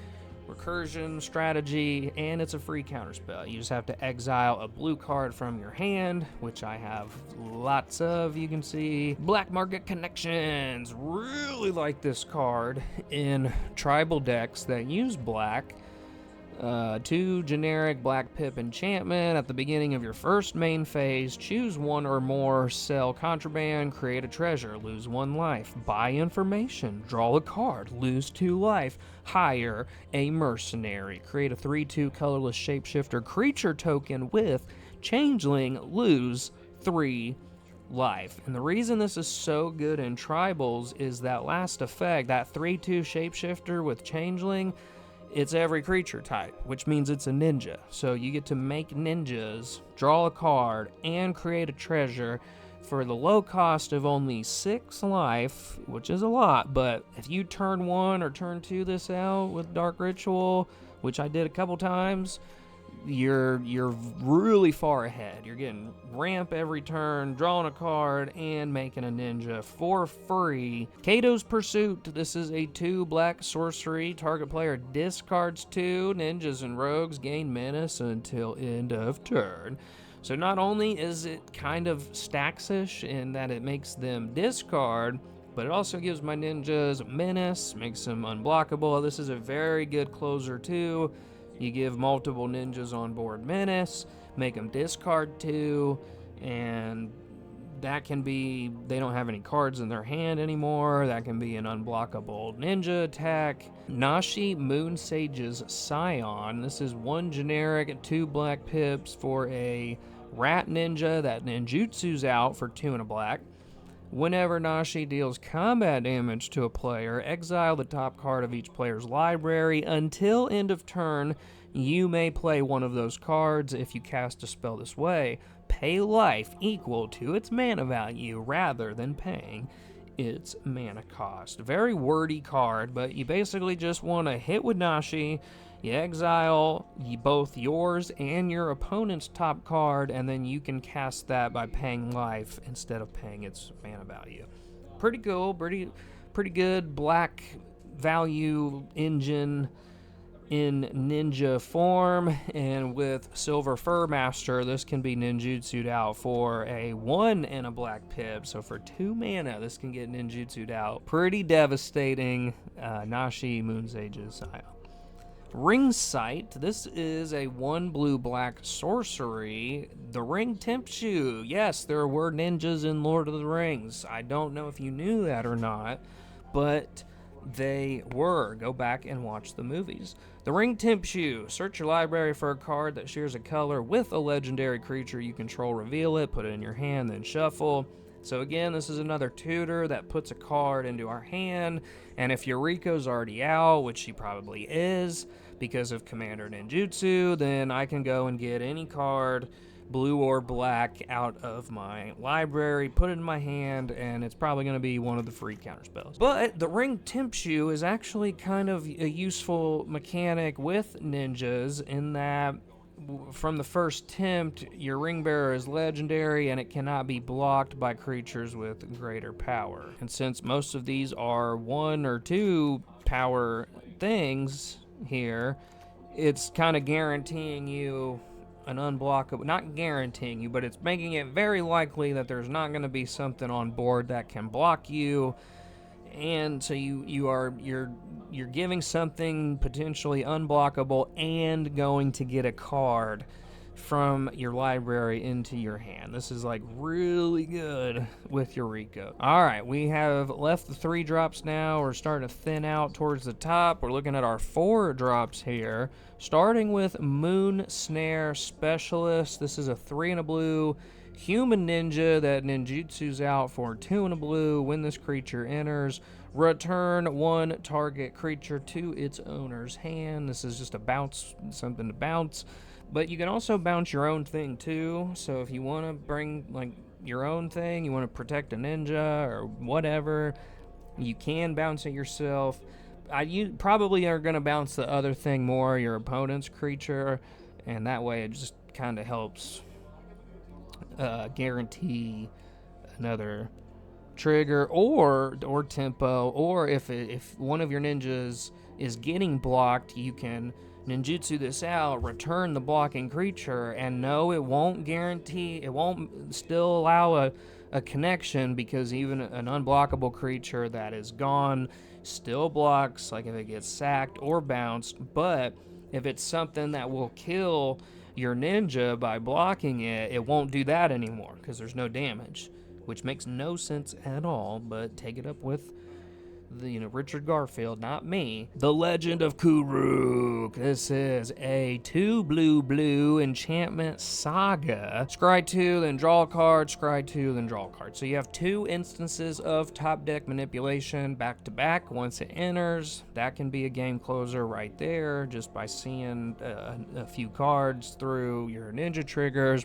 recursion strategy, and it's a free counterspell. You just have to exile a blue card from your hand, which I have lots of, you can see. Black Market Connections. Really like this card in tribal decks that use black. 2 generic Black Pip enchantment. At the beginning of your first main phase, choose 1 or more, sell contraband, create a treasure, lose 1 life, buy information, draw a card, lose 2 life, hire a mercenary, create a 3/2 colorless shapeshifter creature token with changeling, lose 3 life. And the reason this is so good in tribals is that last effect, that 3/2 shapeshifter with changeling. It's every creature type, which means it's a ninja. So you get to make ninjas, draw a card, and create a treasure for the low cost of only 6 life, which is a lot, but if you turn 1 or turn 2 this out with Dark Ritual, which I did a couple times, you're really far ahead. You're getting ramp every turn, drawing a card, and making a ninja for free. Kato's Pursuit. This is a 2 black sorcery. Target player discards 2. Ninjas and rogues gain menace until end of turn. So not only is it kind of stacks-ish in that it makes them discard, but it also gives my ninjas menace, makes them unblockable. This is a very good closer too. You give multiple ninjas on board menace, make them discard 2, and that can be, they don't have any cards in their hand anymore. That can be an unblockable ninja attack. Nashi Moon Sage's Scion. This is 1 generic, 2 black pips for a rat ninja that ninjutsu's out for 2 and a black. Whenever Nashi deals combat damage to a player, exile the top card of each player's library. Until end of turn, you may play one of those cards. If you cast a spell this way, pay life equal to its mana value rather than paying its mana cost. Very wordy card, but you basically just want to hit with Nashi. You exile both yours and your opponent's top card, and then you can cast that by paying life instead of paying its mana value. Pretty cool, pretty good black value engine in ninja form, and with Silver Fur Master, this can be ninjutsu'd out for a 1 and a black pip, so for 2 mana, this can get ninjutsu'd out. Pretty devastating. Nashi Moon Sage's Scion. Ring Sight. This is a 1 blue-black sorcery. The ring tempts you. Yes, there were ninjas in Lord of the Rings. I don't know if you knew that or not, but they were. Go back and watch the movies. The ring tempts you. Search your library for a card that shares a color with a legendary creature you control. Reveal it, put it in your hand, then shuffle. So again, this is another tutor that puts a card into our hand, and if Yuriko's already out, which she probably is because of Commander Ninjutsu, then I can go and get any card, blue or black, out of my library, put it in my hand, and it's probably going to be one of the free counter spells. But the ring tempts you is actually kind of a useful mechanic with ninjas in that from the first tempt, your ring bearer is legendary and it cannot be blocked by creatures with greater power. And since most of these are 1 or 2 power things here, it's kind of guaranteeing you an unblockable, not guaranteeing you, but it's making it very likely that there's not going to be something on board that can block you. And so you're giving something potentially unblockable and going to get a card from your library into your hand. This is like really good with Yuriko. All right, we have left the 3 drops now. We're starting to thin out towards the top. We're looking at our 4 drops here, starting with Moon Snare Specialist. This is a 3 and a blue human ninja that ninjutsu's out for 2 and a blue. When this creature enters, return 1 target creature to its owner's hand. This is just a bounce, something to bounce. But you can also bounce your own thing too. So if you want to bring like your own thing, you want to protect a ninja or whatever, you can bounce it yourself. You probably are going to bounce the other thing more, your opponent's creature, and that way it just kind of helps guarantee another trigger or tempo, or if one of your ninjas is getting blocked, you can ninjutsu this out, return the blocking creature, and no, it won't guarantee, it won't still allow a connection, because even an unblockable creature that is gone still blocks, like if it gets sacked or bounced. But if it's something that will kill your ninja by blocking it, it won't do that anymore because there's no damage, which makes no sense at all. But take it up with the Richard Garfield, not me. The Legend of Kuruk. This is a 2 blue enchantment saga. Scry 2, then draw a card, scry 2, then draw a card. So you have 2 instances of top deck manipulation back to back. Once it enters, that can be a game closer right there just by seeing a few cards through your ninja triggers.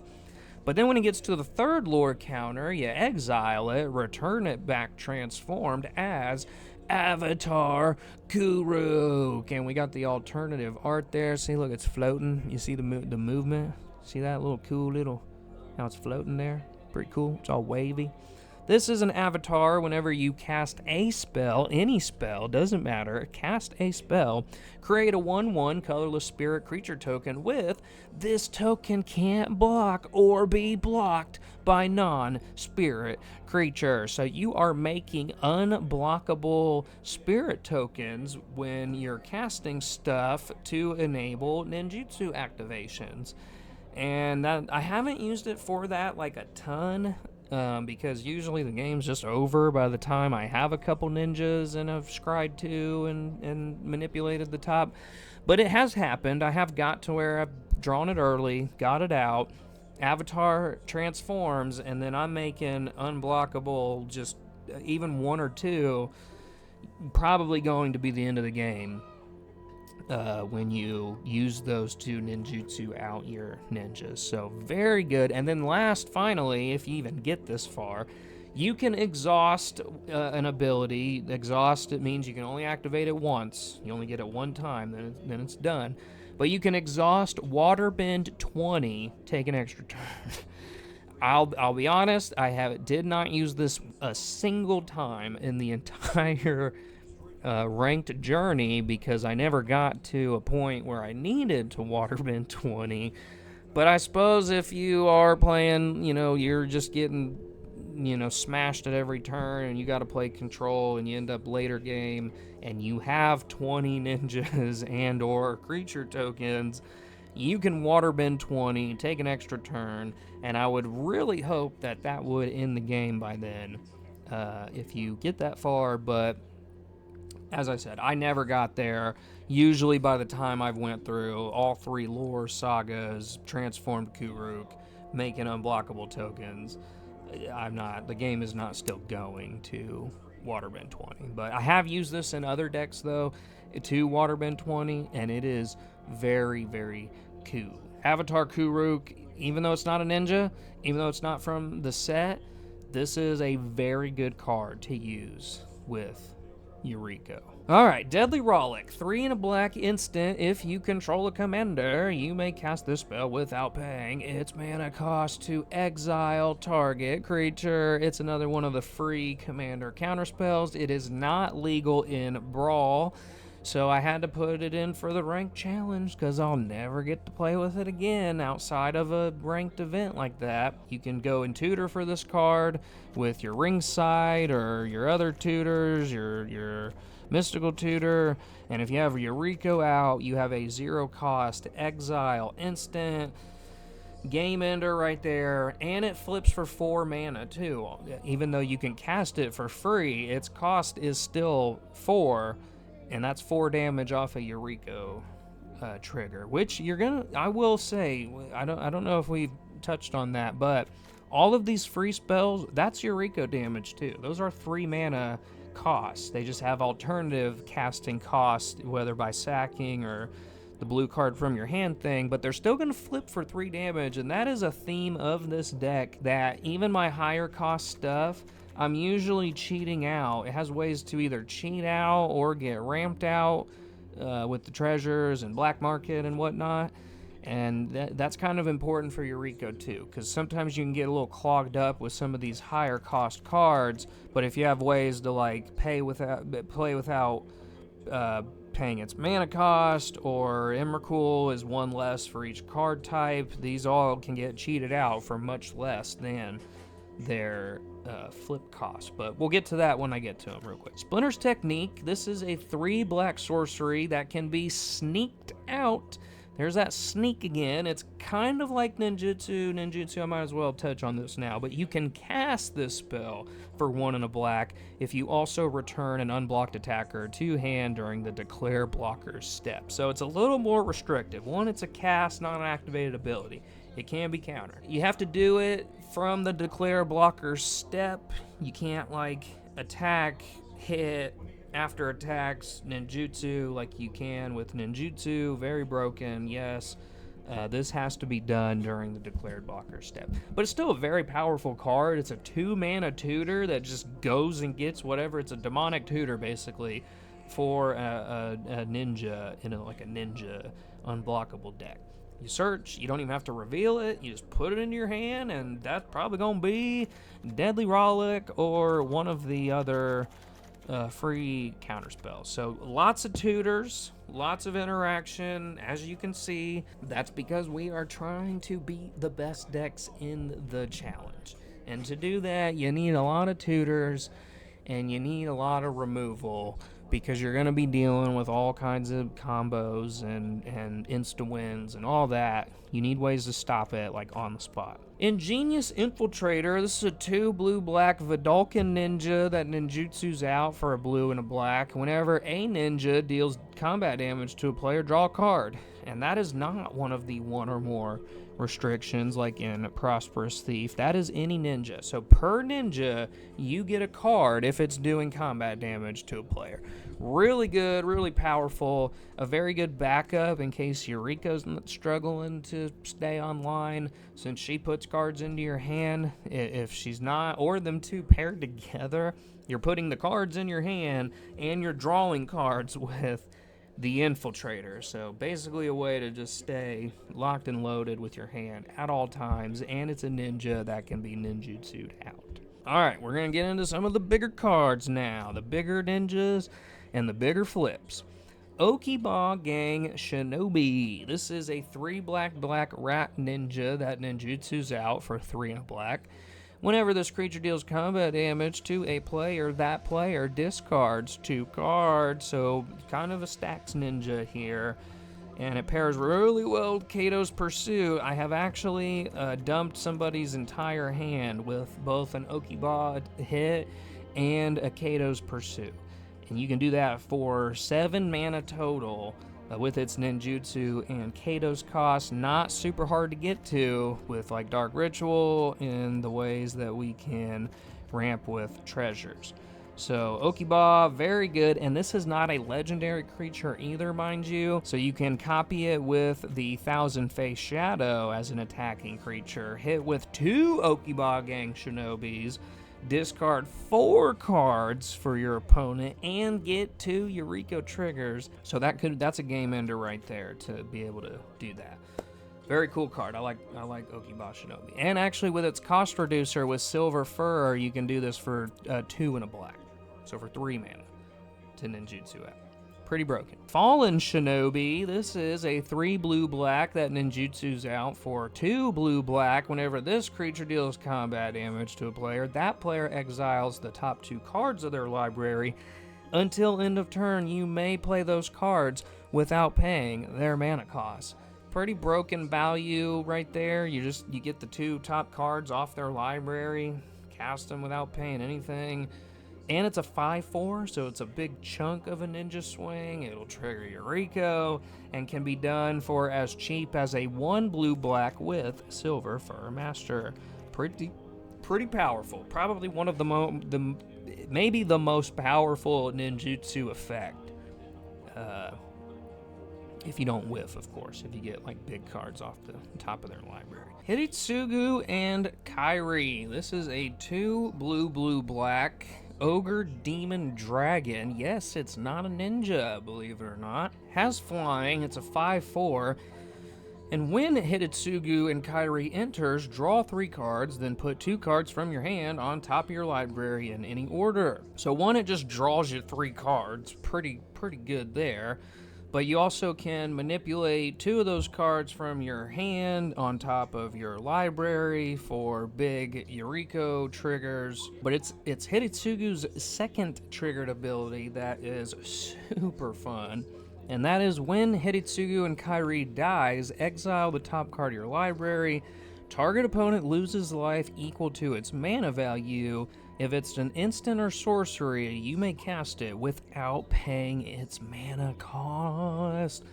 But then when it gets to the third lore counter, you exile it, return it back transformed as Avatar Kuruk. And we got the alternative art there. See, look, it's floating. You see the movement? See that little cool little, how it's floating there? Pretty cool. It's all wavy. This is an avatar. Whenever you cast a spell, any spell, doesn't matter, cast a spell, create a 1/1 colorless spirit creature token with this token can't block or be blocked by non-spirit creature. So you are making unblockable spirit tokens when you're casting stuff to enable ninjutsu activations. And I haven't used it for that like a ton, because usually the game's just over by the time I have a couple ninjas and I've scryed to and manipulated the top. But it has happened. I have got to where I've drawn it early, got it out, Avatar transforms, and then I'm making unblockable, just even 1 or 2, probably going to be the end of the game. When you use those 2 ninjutsu out your ninjas. So very good. And then last, finally, if you even get this far, you can exhaust an ability. Exhaust, it means you can only activate it once. You only get it one time, then it's done. But you can exhaust Waterbend 20, take an extra turn. I'll be honest, did not use this a single time in the entire ranked journey, because I never got to a point where I needed to waterbend 20. But I suppose if you are playing, you're just getting, smashed at every turn, and you got to play control, and you end up later game, and you have 20 ninjas and or creature tokens, you can waterbend 20, take an extra turn, and I would really hope that would end the game by then, if you get that far. But as I said, I never got there. Usually by the time I've went through all 3 lore sagas, transformed Kuruk, making unblockable tokens, the game is not still going to Waterbend 20. But I have used this in other decks, though, to Waterbend 20, and it is very, very cool. Avatar Kuruk, even though it's not a ninja, even though it's not from the set, this is a very good card to use with Yuriko. Alright, Deadly Rollick. 3 and a black instant. If you control a commander, you may cast this spell without paying its mana cost to exile target creature. It's another one of the free commander counterspells. It is not legal in Brawl, so I had to put it in for the ranked challenge, because I'll never get to play with it again outside of a ranked event like that. You can go and tutor for this card with your ringside or your other tutors, your mystical tutor, and if you have Yuriko out, you have a 0 cost exile instant game ender right there, and it flips for 4 mana too. Even though you can cast it for free, its cost is still 4, and that's 4 damage off a Yuriko trigger, which I will say, I don't know if we've touched on that, but all of these free spells, that's Yuriko damage too. Those are 3 mana costs. They just have alternative casting costs, whether by sacking or the blue card from your hand thing, but they're still going to flip for 3 damage, and that is a theme of this deck, that even my higher cost stuff, I'm usually cheating out. It has ways to either cheat out or get ramped out with the treasures and black market and whatnot. And that's kind of important for Yuriko too, because sometimes you can get a little clogged up with some of these higher cost cards, but if you have ways to play without paying its mana cost, or Emrakul is 1 less for each card type, these all can get cheated out for much less than their flip cost. But we'll get to that when I get to them real quick. Splinter's Technique. This is a 3 black sorcery that can be sneaked out. There's that sneak again. It's kind of like ninjutsu. I might as well touch on this now, but you can cast this spell for 1 and a black if you also return an unblocked attacker to hand during the declare blocker's step. So it's a little more restrictive. 1, it's a cast, not an activated ability. It can be countered. You have to do it from the declare blocker's step. You can't attack, hit, after attacks ninjutsu like you can with ninjutsu. Very broken, yes. This has to be done during the declared blocker step. But it's still a very powerful card. It's a 2-mana tutor that just goes and gets whatever. It's a demonic tutor, basically, for a ninja in like a ninja unblockable deck. You search, you don't even have to reveal it, you just put it into your hand, and that's probably going to be Deadly Rollick or one of the other free counterspells. So lots of tutors, lots of interaction. As you can see, that's because we are trying to beat the best decks in the challenge. And to do that, you need a lot of tutors, and you need a lot of removal, because you're going to be dealing with all kinds of combos and insta-wins and all that. You need ways to stop it, like on the spot. Ingenious Infiltrator. This is a 2 blue-black Vidalcan ninja that ninjutsu's out for a blue and a black. Whenever a ninja deals combat damage to a player, draw a card. And that is not one of the 1 or more restrictions like in Prosperous Thief. That is any ninja. So per ninja, you get a card if it's doing combat damage to a player. Really good, really powerful, a very good backup in case Eureka's struggling to stay online, since she puts cards into your hand. If she's not, or them two paired together, you're putting the cards in your hand and you're drawing cards with the Infiltrator. So basically a way to just stay locked and loaded with your hand at all times, and it's a ninja that can be ninjutsu'd out. Alright, we're going to get into some of the bigger cards now, the bigger ninjas and the bigger flips. Okiba Gang Shinobi. This is a 3 black rat ninja that ninjutsu's out for 3 and a black. Whenever this creature deals combat damage to a player, that player discards 2 cards. So kind of a stacks ninja here. And it pairs really well with Kato's Pursuit. I have actually dumped somebody's entire hand with both an Okiba hit and a Kato's Pursuit. And you can do that for 7 mana total with its ninjutsu, and Kato's cost not super hard to get to with like Dark Ritual and the ways that we can ramp with treasures. So Okiba, very good, and this is not a legendary creature either, mind you, so you can copy it with the Thousand Face Shadow as an attacking creature, hit with 2 Okiba Gang Shinobis, discard 4 cards for your opponent, and get 2 Eureka triggers. So that's a game ender right there to be able to do that. Very cool card. I like Okiba Shinobi. And actually with its cost reducer with Silver Fur, you can do this for 2 and a black. So for 3 mana to ninjutsu it. Pretty broken. Fallen Shinobi. This is a 3 blue-black that ninjutsu's out for 2 blue-black. Whenever this creature deals combat damage to a player, that player exiles the top 2 cards of their library. Until end of turn, you may play those cards without paying their mana cost. Pretty broken value right there. You get the 2 top cards off their library, cast them without paying anything. And it's a 5/4, so it's a big chunk of a ninja swing. It'll trigger Eureka and can be done for as cheap as a 1 blue-black with Silver Fur Master. Pretty powerful. Probably one of maybe the most powerful ninjutsu effect. If you don't whiff, of course, if you get like big cards off the top of their library. Hitotsugu and Kairi. This is a 2 blue-black Ogre Demon Dragon. Yes, it's not a ninja, believe it or not. Has flying, it's a 5/4. And when Hitotsugu and Kairi enters, draw 3 cards, then put 2 cards from your hand on top of your library in any order. So 1, it just draws you 3 cards. Pretty good there. But you also can manipulate 2 of those cards from your hand on top of your library for big Eureka triggers. But it's Hitotsugu's second triggered ability that is super fun. And that is when Hitotsugu and Kairi dies, exile the top card of your library. Target opponent loses life equal to its mana value. If it's an instant or sorcery, you may cast it without paying its mana cost.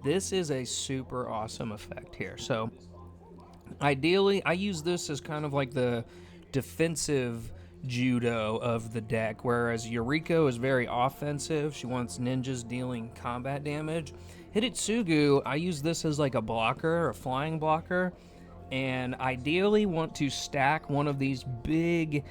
This is a super awesome effect here. So, ideally, I use this as kind of like the defensive judo of the deck, whereas Eureka is very offensive. She wants ninjas dealing combat damage. Hitotsugu, I use this as like a blocker, a flying blocker, and ideally want to stack one of these big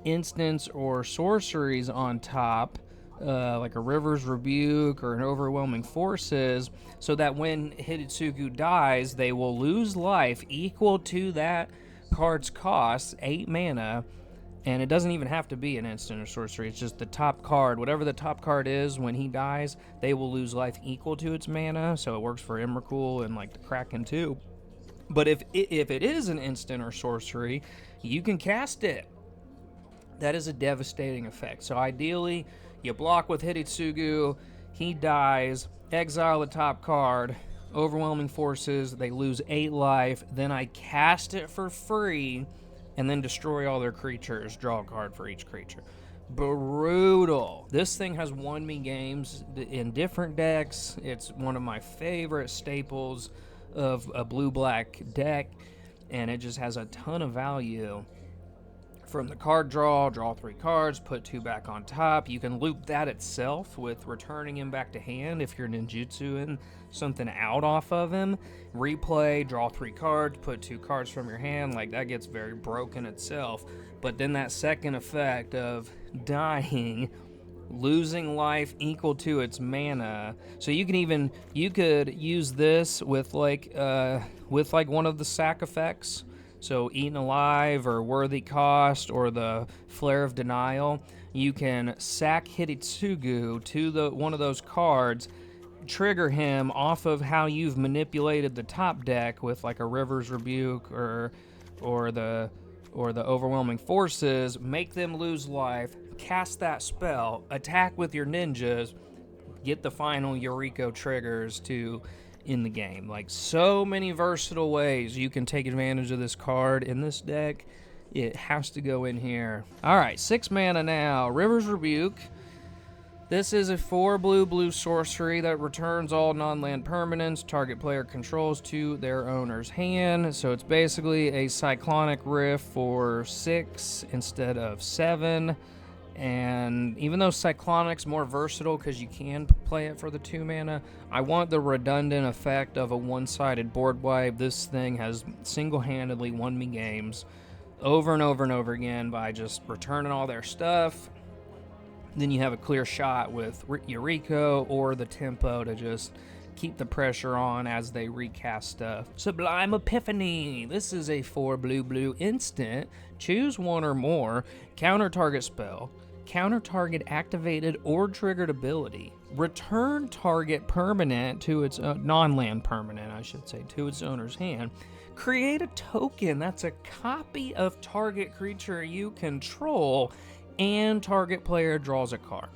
instants or sorceries on top, like a River's Rebuke or an Overwhelming Forces, so that when Hitotsugu dies, they will lose life equal to that card's cost, 8 mana, and it doesn't even have to be an instant or sorcery. It's just the top card. Whatever the top card is, when he dies, they will lose life equal to its mana, so it works for Emrakul and like the Kraken too. But if it is an instant or sorcery, you can cast it. That is a devastating effect. So ideally, you block with Hitotsugu, he dies, exile the top card, Overwhelming Forces, they lose 8 life, then I cast it for free, and then destroy all their creatures, draw a card for each creature. Brutal. This thing has won me games in different decks. It's one of my favorite staples of a blue-black deck, and it just has a ton of value. From the card draw 3 cards, put 2 back on top. You can loop that itself with returning him back to hand if you're ninjutsuing something out off of him. Replay, draw 3 cards, put 2 cards from your hand. Like, that gets very broken itself. But then that second effect of dying, losing life equal to its mana. So you could use this with like one of the sack effects. So Eaten Alive or Worthy Cost or the Flare of Denial. You can sack Hitotsugu to one of those cards, trigger him off of how you've manipulated the top deck with like a River's Rebuke or the Overwhelming Forces, make them lose life, cast that spell, attack with your ninjas, get the final Yuriko triggers to in the game. Like, so many versatile ways you can take advantage of this card in this deck. It has to go in here. All right, 6 mana now. River's Rebuke. This is a 4 blue sorcery that returns all non-land permanents target player controls to their owner's hand. So it's basically a Cyclonic Rift for 6 instead of 7. And even though Cyclonic's more versatile because you can play it for the 2 mana, I want the redundant effect of a one-sided board wipe. This thing has single-handedly won me games over and over and over again by just returning all their stuff. Then you have a clear shot with Yuriko or the tempo to just keep the pressure on as they recast stuff. Sublime Epiphany. This is a 4 blue instant. Choose one or more. Counter target spell. Counter target activated or triggered ability. Return target permanent to its non-land permanent, I should say, to its owner's hand. Create a token that's a copy of target creature you control, and target player draws a card.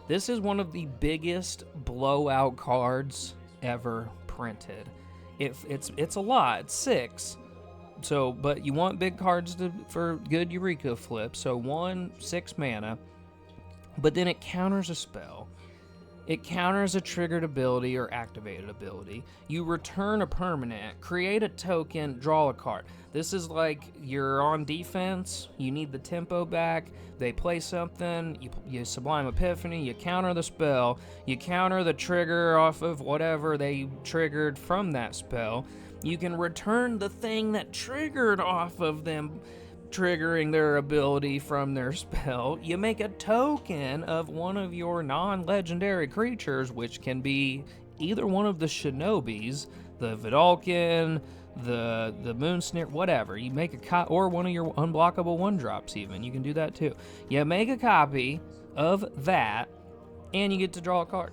This is one of the biggest blowout cards ever printed. It's a lot. It's 6. So, but you want big cards for good Yuriko flip. So 6 mana. But then it counters a spell. It counters a triggered ability or activated ability. You return a permanent, create a token, draw a card. This is like you're on defense, you need the tempo back, they play something, you Sublime Epiphany, you counter the spell, you counter the trigger off of whatever they triggered from that spell. You can return the thing that triggered off of them triggering their ability from their spell. You make a token of one of your non-legendary creatures, which can be either one of the Shinobis, the Vidalkin, the Moonsnare, whatever. You make or one of your unblockable 1-drops even. You can do that too. You make a copy of that, and you get to draw a card.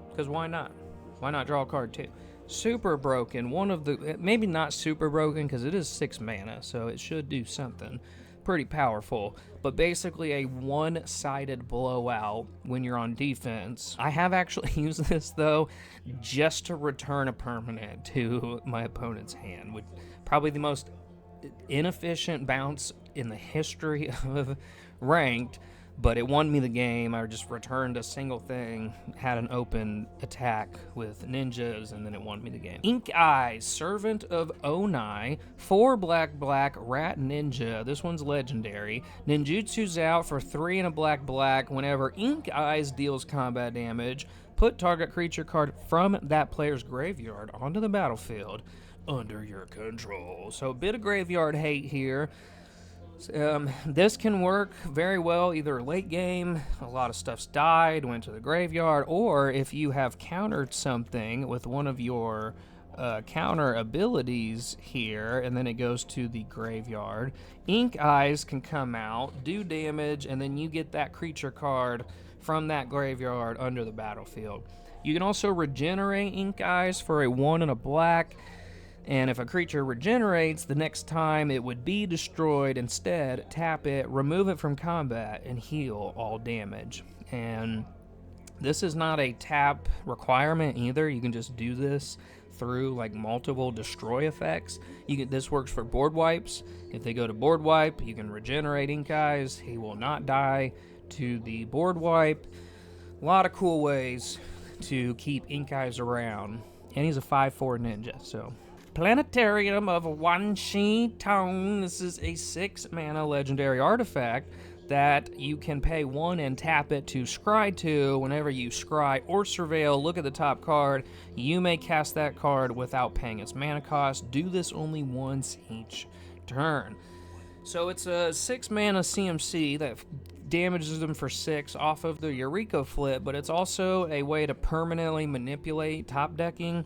Because why not? Why not draw a card too? Super broken. One of the, maybe not super broken because it is 6 mana, so it should do something pretty powerful, but basically a one-sided blowout when you're on defense. I have actually used this though just to return a permanent to my opponent's hand, with probably the most inefficient bounce in the history of ranked. but it won me the game. I just returned a single thing, had an open attack with ninjas, and then it won me the game. Ink Eyes, Servant of Onai, 4 black rat ninja. This one's legendary. Ninjutsu's out for 3 and a black. Whenever Ink Eyes deals combat damage, put target creature card from that player's graveyard onto the battlefield under your control. So a bit of graveyard hate here. This can work very well either late game, a lot of stuff's died, went to the graveyard, or if you have countered something with one of your counter abilities here, and then it goes to the graveyard. Ink Eyes can come out, do damage, and then you get that creature card from that graveyard under the battlefield. You can also regenerate Ink Eyes for a 1 and a black. And if a creature regenerates, the next time it would be destroyed, instead, tap it, remove it from combat, and heal all damage. And this is not a tap requirement either. You can just do this through like multiple destroy effects. This works for board wipes. If they go to board wipe, you can regenerate Ink Eyes. He will not die to the board wipe. A lot of cool ways to keep Ink Eyes around. And he's a 5/4 ninja, so... Planetarium of Wan Shi Tong. This is a 6-mana legendary artifact that you can pay 1 and tap it to scry 2. Whenever you scry or surveil, look at the top card. You may cast that card without paying its mana cost. Do this only once each turn. So it's a 6-mana CMC that damages them for 6 off of the Yuriko flip, but it's also a way to permanently manipulate top decking.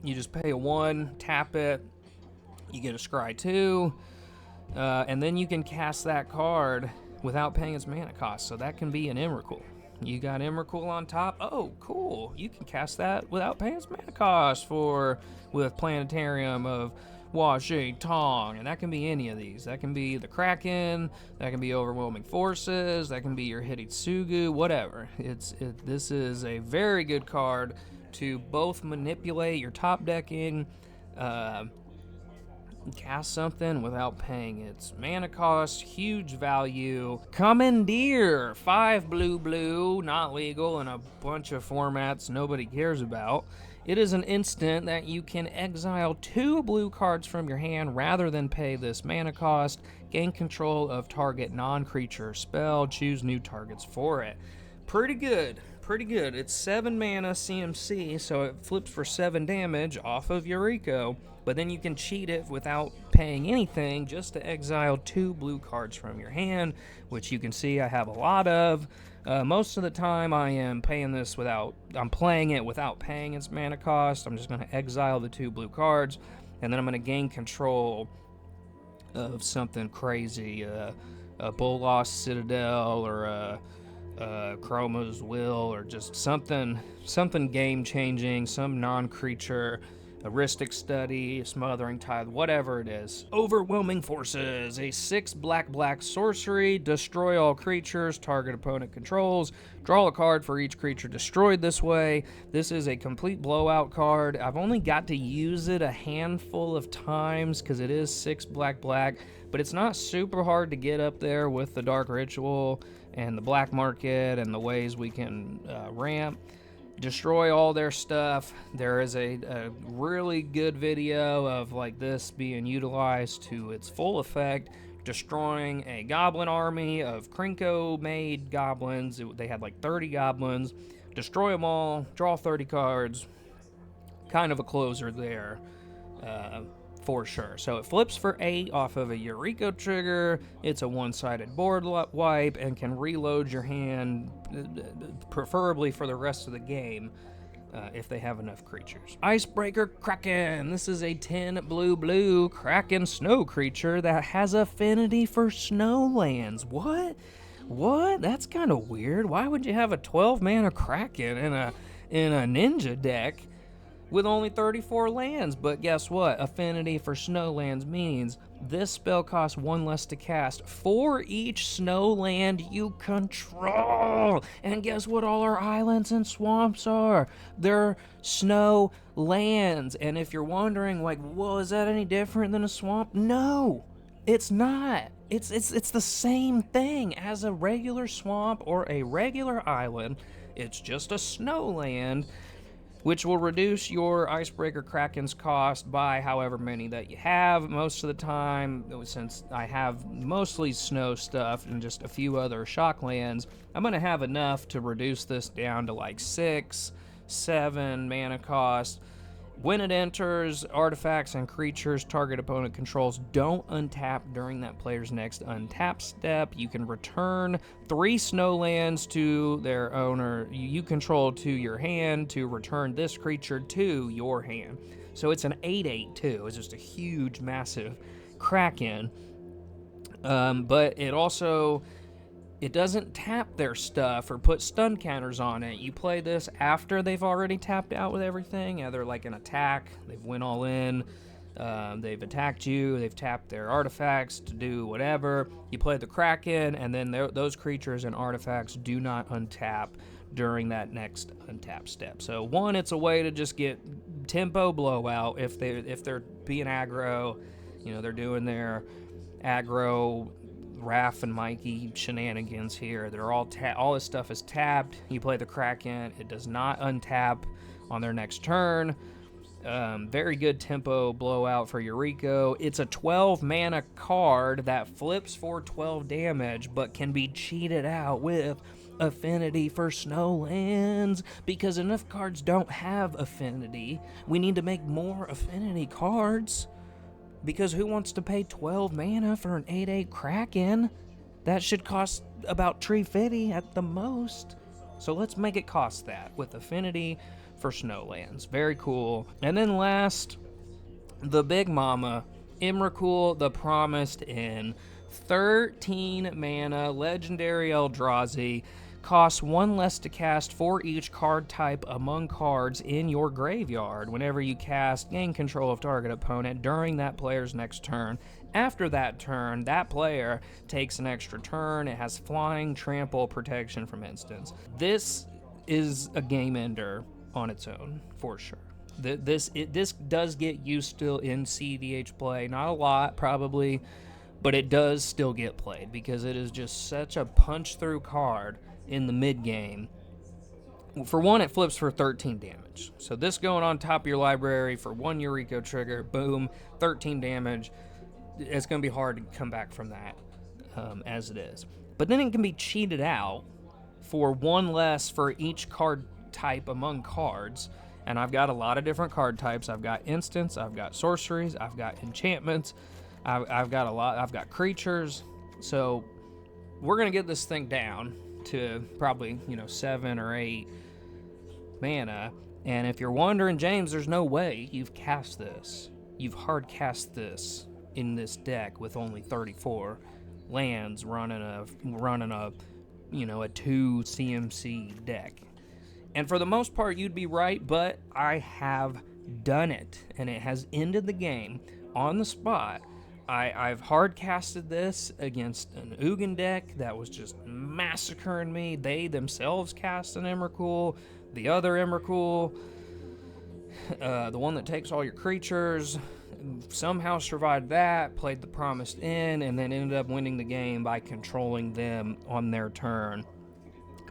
You just pay a 1, tap it, you get a scry 2, and then you can cast that card without paying its mana cost. So that can be an Emrakul. You got Emrakul on top. Oh, cool. You can cast that without paying its mana cost with Planetarium of Washi Tong, and that can be any of these. That can be the Kraken, that can be Overwhelming Forces, that can be your Hitotsugu, whatever. This is a very good card to both manipulate your top decking, cast something without paying its mana cost. Huge value. Commandeer, 5 blue, not legal in a bunch of formats nobody cares about. It is an instant that you can exile 2 blue cards from your hand rather than pay this mana cost. Gain control of target non-creature spell. Choose new targets for it. Pretty good. It's 7 mana CMC, so it flips for 7 damage off of Yuriko, but then you can cheat it without paying anything just to exile 2 blue cards from your hand, which you can see I have a lot of. Most of the time I am playing it without paying its mana cost. I'm just going to exile the 2 blue cards, and then I'm going to gain control of something crazy, a Bolas Citadel or a Chroma's Will, or just something game-changing, some non-creature, Heuristic Study, Smothering Tithe, whatever it is. Overwhelming Forces, a 6 black sorcery, destroy all creatures target opponent controls, draw a card for each creature destroyed this way. This is a complete blowout card. I've only got to use it a handful of times because it is 6 black, but it's not super hard to get up there with the Dark Ritual and the black market and the ways we can ramp. Destroy all their stuff. There is a really good video of like this being utilized to its full effect, destroying a goblin army of Krinko made goblins. They had like 30 goblins. Destroy them all, draw 30 cards. Kind of a closer there. For sure. So it flips for 8 off of a Yuriko trigger. It's a one-sided board wipe and can reload your hand, preferably for the rest of the game, if they have enough creatures. Icebreaker Kraken. This is a 10 blue Kraken snow creature that has affinity for snow lands. What? That's kind of weird. Why would you have a 12-mana Kraken in a ninja deck with only 34 lands? But guess what? Affinity for snow lands means this spell costs 1 less to cast for each snow land you control. And guess what all our islands and swamps are? They're snow lands. And if you're wondering, like, well, is that any different than a swamp? No, it's not. It's the same thing as a regular swamp or a regular island. It's just a snowland, which will reduce your Icebreaker Kraken's cost by however many that you have. Most of the time, since I have mostly snow stuff and just a few other shocklands, I'm going to have enough to reduce this down to like 6, 7 mana cost. When it enters, artifacts and creatures target opponent controls don't untap during that player's next untap step. You can return 3 snowlands to their owner you control to your hand to return this creature to your hand. So it's an 8/8 too. It's just a huge, massive Kraken. But it also... it doesn't tap their stuff or put stun counters on it. You play this after they've already tapped out with everything, either like an attack, they've went all in, they've attacked you, they've tapped their artifacts to do whatever. You play the Kraken, and then those creatures and artifacts do not untap during that next untap step. So one, it's a way to just get tempo blowout if they're being aggro, they're doing their aggro Raph and Mikey shenanigans here. They're all this stuff is tapped. You play the Kraken, it does not untap on their next turn. Very good tempo blowout for Yuriko. It's a 12 mana card that flips for 12 damage, but can be cheated out with affinity for snowlands, because enough cards don't have affinity. We need to make more affinity cards. Because who wants to pay 12 mana for an 8/8 Kraken? That should cost about $350 at the most. So let's make it cost that with affinity for snowlands. Very cool. And then last, the big mama, Emrakul, the Promised Inn. 13 mana, legendary Eldrazi. Costs 1 less to cast for each card type among cards in your graveyard. Whenever you cast, gain control of target opponent during that player's next turn. After that turn, that player takes an extra turn. It has flying, trample, protection from instants. This is a game ender on its own, for sure. This does get used still in CDH play. Not a lot, probably, but it does still get played because it is just such a punch-through card in the mid-game. For one, it flips for 13 damage. So this going on top of your library for 1 Yuriko trigger, boom, 13 damage. It's going to be hard to come back from that as it is. But then it can be cheated out for 1 less for each card type among cards. And I've got a lot of different card types. I've got instants, I've got sorceries, I've got enchantments, I've got creatures. So we're going to get this thing down to probably 7 or 8 mana. And if you're wondering, James, there's no way you've hard cast this in this deck with only 34 lands running a 2 CMC deck. And for the most part, you'd be right, but I have done it, and it has ended the game on the spot. I've hard casted this against an Ugin deck that was just massacring me. They themselves cast an Emrakul, the other Emrakul, the one that takes all your creatures, somehow survived that, played the Promised Inn, and then ended up winning the game by controlling them on their turn.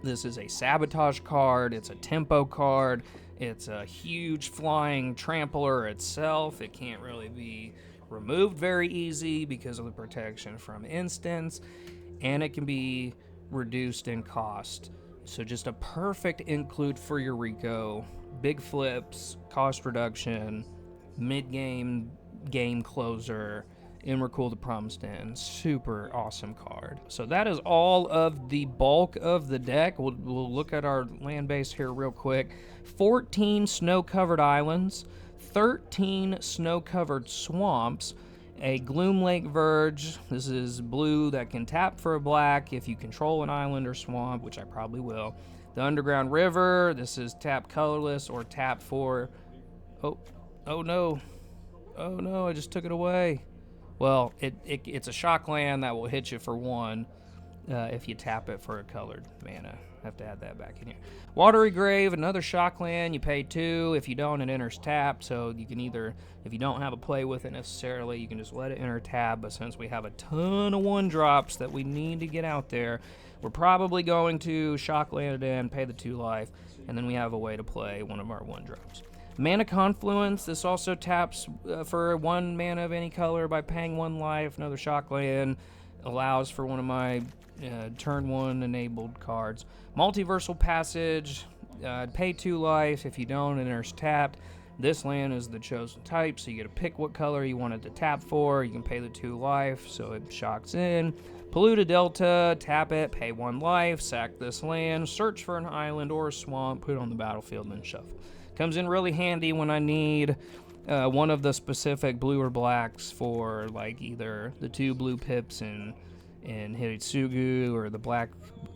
This is a sabotage card, it's a tempo card, it's a huge flying trampler itself. It can't really be removed very easy because of the protection from instants, and it can be reduced in cost. So just a perfect include for Yuriko. Big flips, cost reduction, mid-game game closer, Emrakul the Promised Inn. Super awesome card. So that is all of the bulk of the deck. We'll look at our land base here real quick. 14 snow-covered islands, 13 snow-covered swamps, a Gloom Lake Verge. This is blue that can tap for a black if you control an island or swamp, which I probably will. The Underground River. This is tap colorless or tap for... Oh no. Oh no, I just took it away. Well, it's a shock land that will hit you for 1. if you tap it for a colored mana. Have to add that back in here. Watery Grave, another shock land. You pay 2. If you don't, it enters tap. So you can either, if you don't have a play with it necessarily, you can just let it enter tap. But since we have a ton of 1-drops that we need to get out there, we're probably going to shock land it in, pay the 2 life, and then we have a way to play one of our 1-drops. Mana Confluence, this also taps for 1 mana of any color by paying 1 life. Another shock land, allows for one of my turn 1 enabled cards. Multiversal Passage, pay 2 life. If you don't, it enters tapped. This land is the chosen type, so you get to pick what color you want it to tap for. You can pay the 2 life, so it shocks in. Polluted Delta, tap it, pay 1 life, sack this land, search for an island or a swamp, put it on the battlefield, and then shuffle. Comes in really handy when I need one of the specific blue or blacks for like either the 2 blue pips in Hitotsugu or the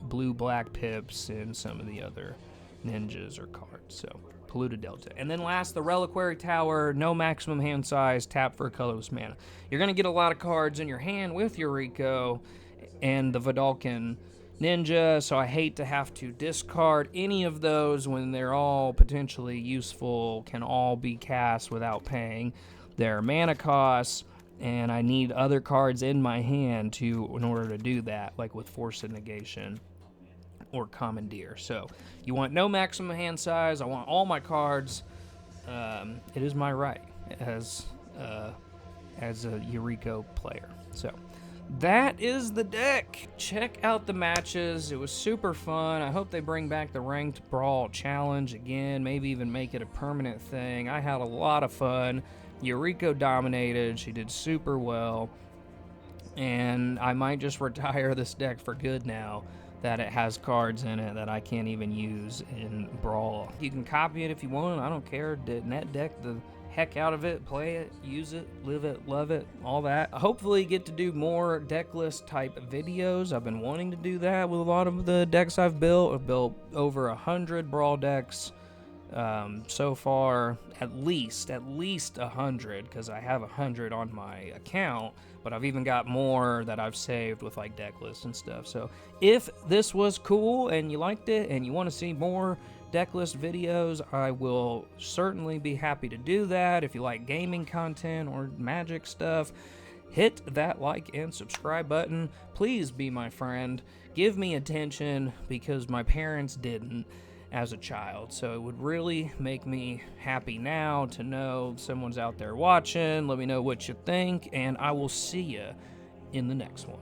blue-black pips in some of the other ninjas or cards. So, Polluted Delta. And then last, the Reliquary Tower, no maximum hand size, tap for a colorless mana. You're going to get a lot of cards in your hand with Yuriko and the Vidalcan Ninja, so I hate to have to discard any of those when they're all potentially useful, can all be cast without paying their mana costs. And I need other cards in my hand in order to do that, like with Force of Negation or Commandeer. So you want no maximum hand size. I want all my cards. It is my right as a Yuriko player. So that is the deck. Check out the matches. It was super fun. I hope they bring back the Ranked Brawl Challenge again, maybe even make it a permanent thing. I had a lot of fun. Yuriko dominated. She did super well. And I might just retire this deck for good now that it has cards in it that I can't even use in Brawl. You can copy it if you want. I don't care. Net deck the heck out of it. Play it, use it, live it, love it, all that. Hopefully get to do more deck list type videos. I've been wanting to do that with a lot of the decks I've built. I've built over 100 Brawl decks. So far, at least 100, because I have 100 on my account, but I've even got more that I've saved with like deck lists and stuff. So if this was cool and you liked it and you want to see more deck list videos, I will certainly be happy to do that. If you like gaming content or magic stuff, hit that like and subscribe button. Please be my friend. Give me attention, because my parents didn't as a child, so it would really make me happy now to know someone's out there watching. Let me know what you think, and I will see you in the next one.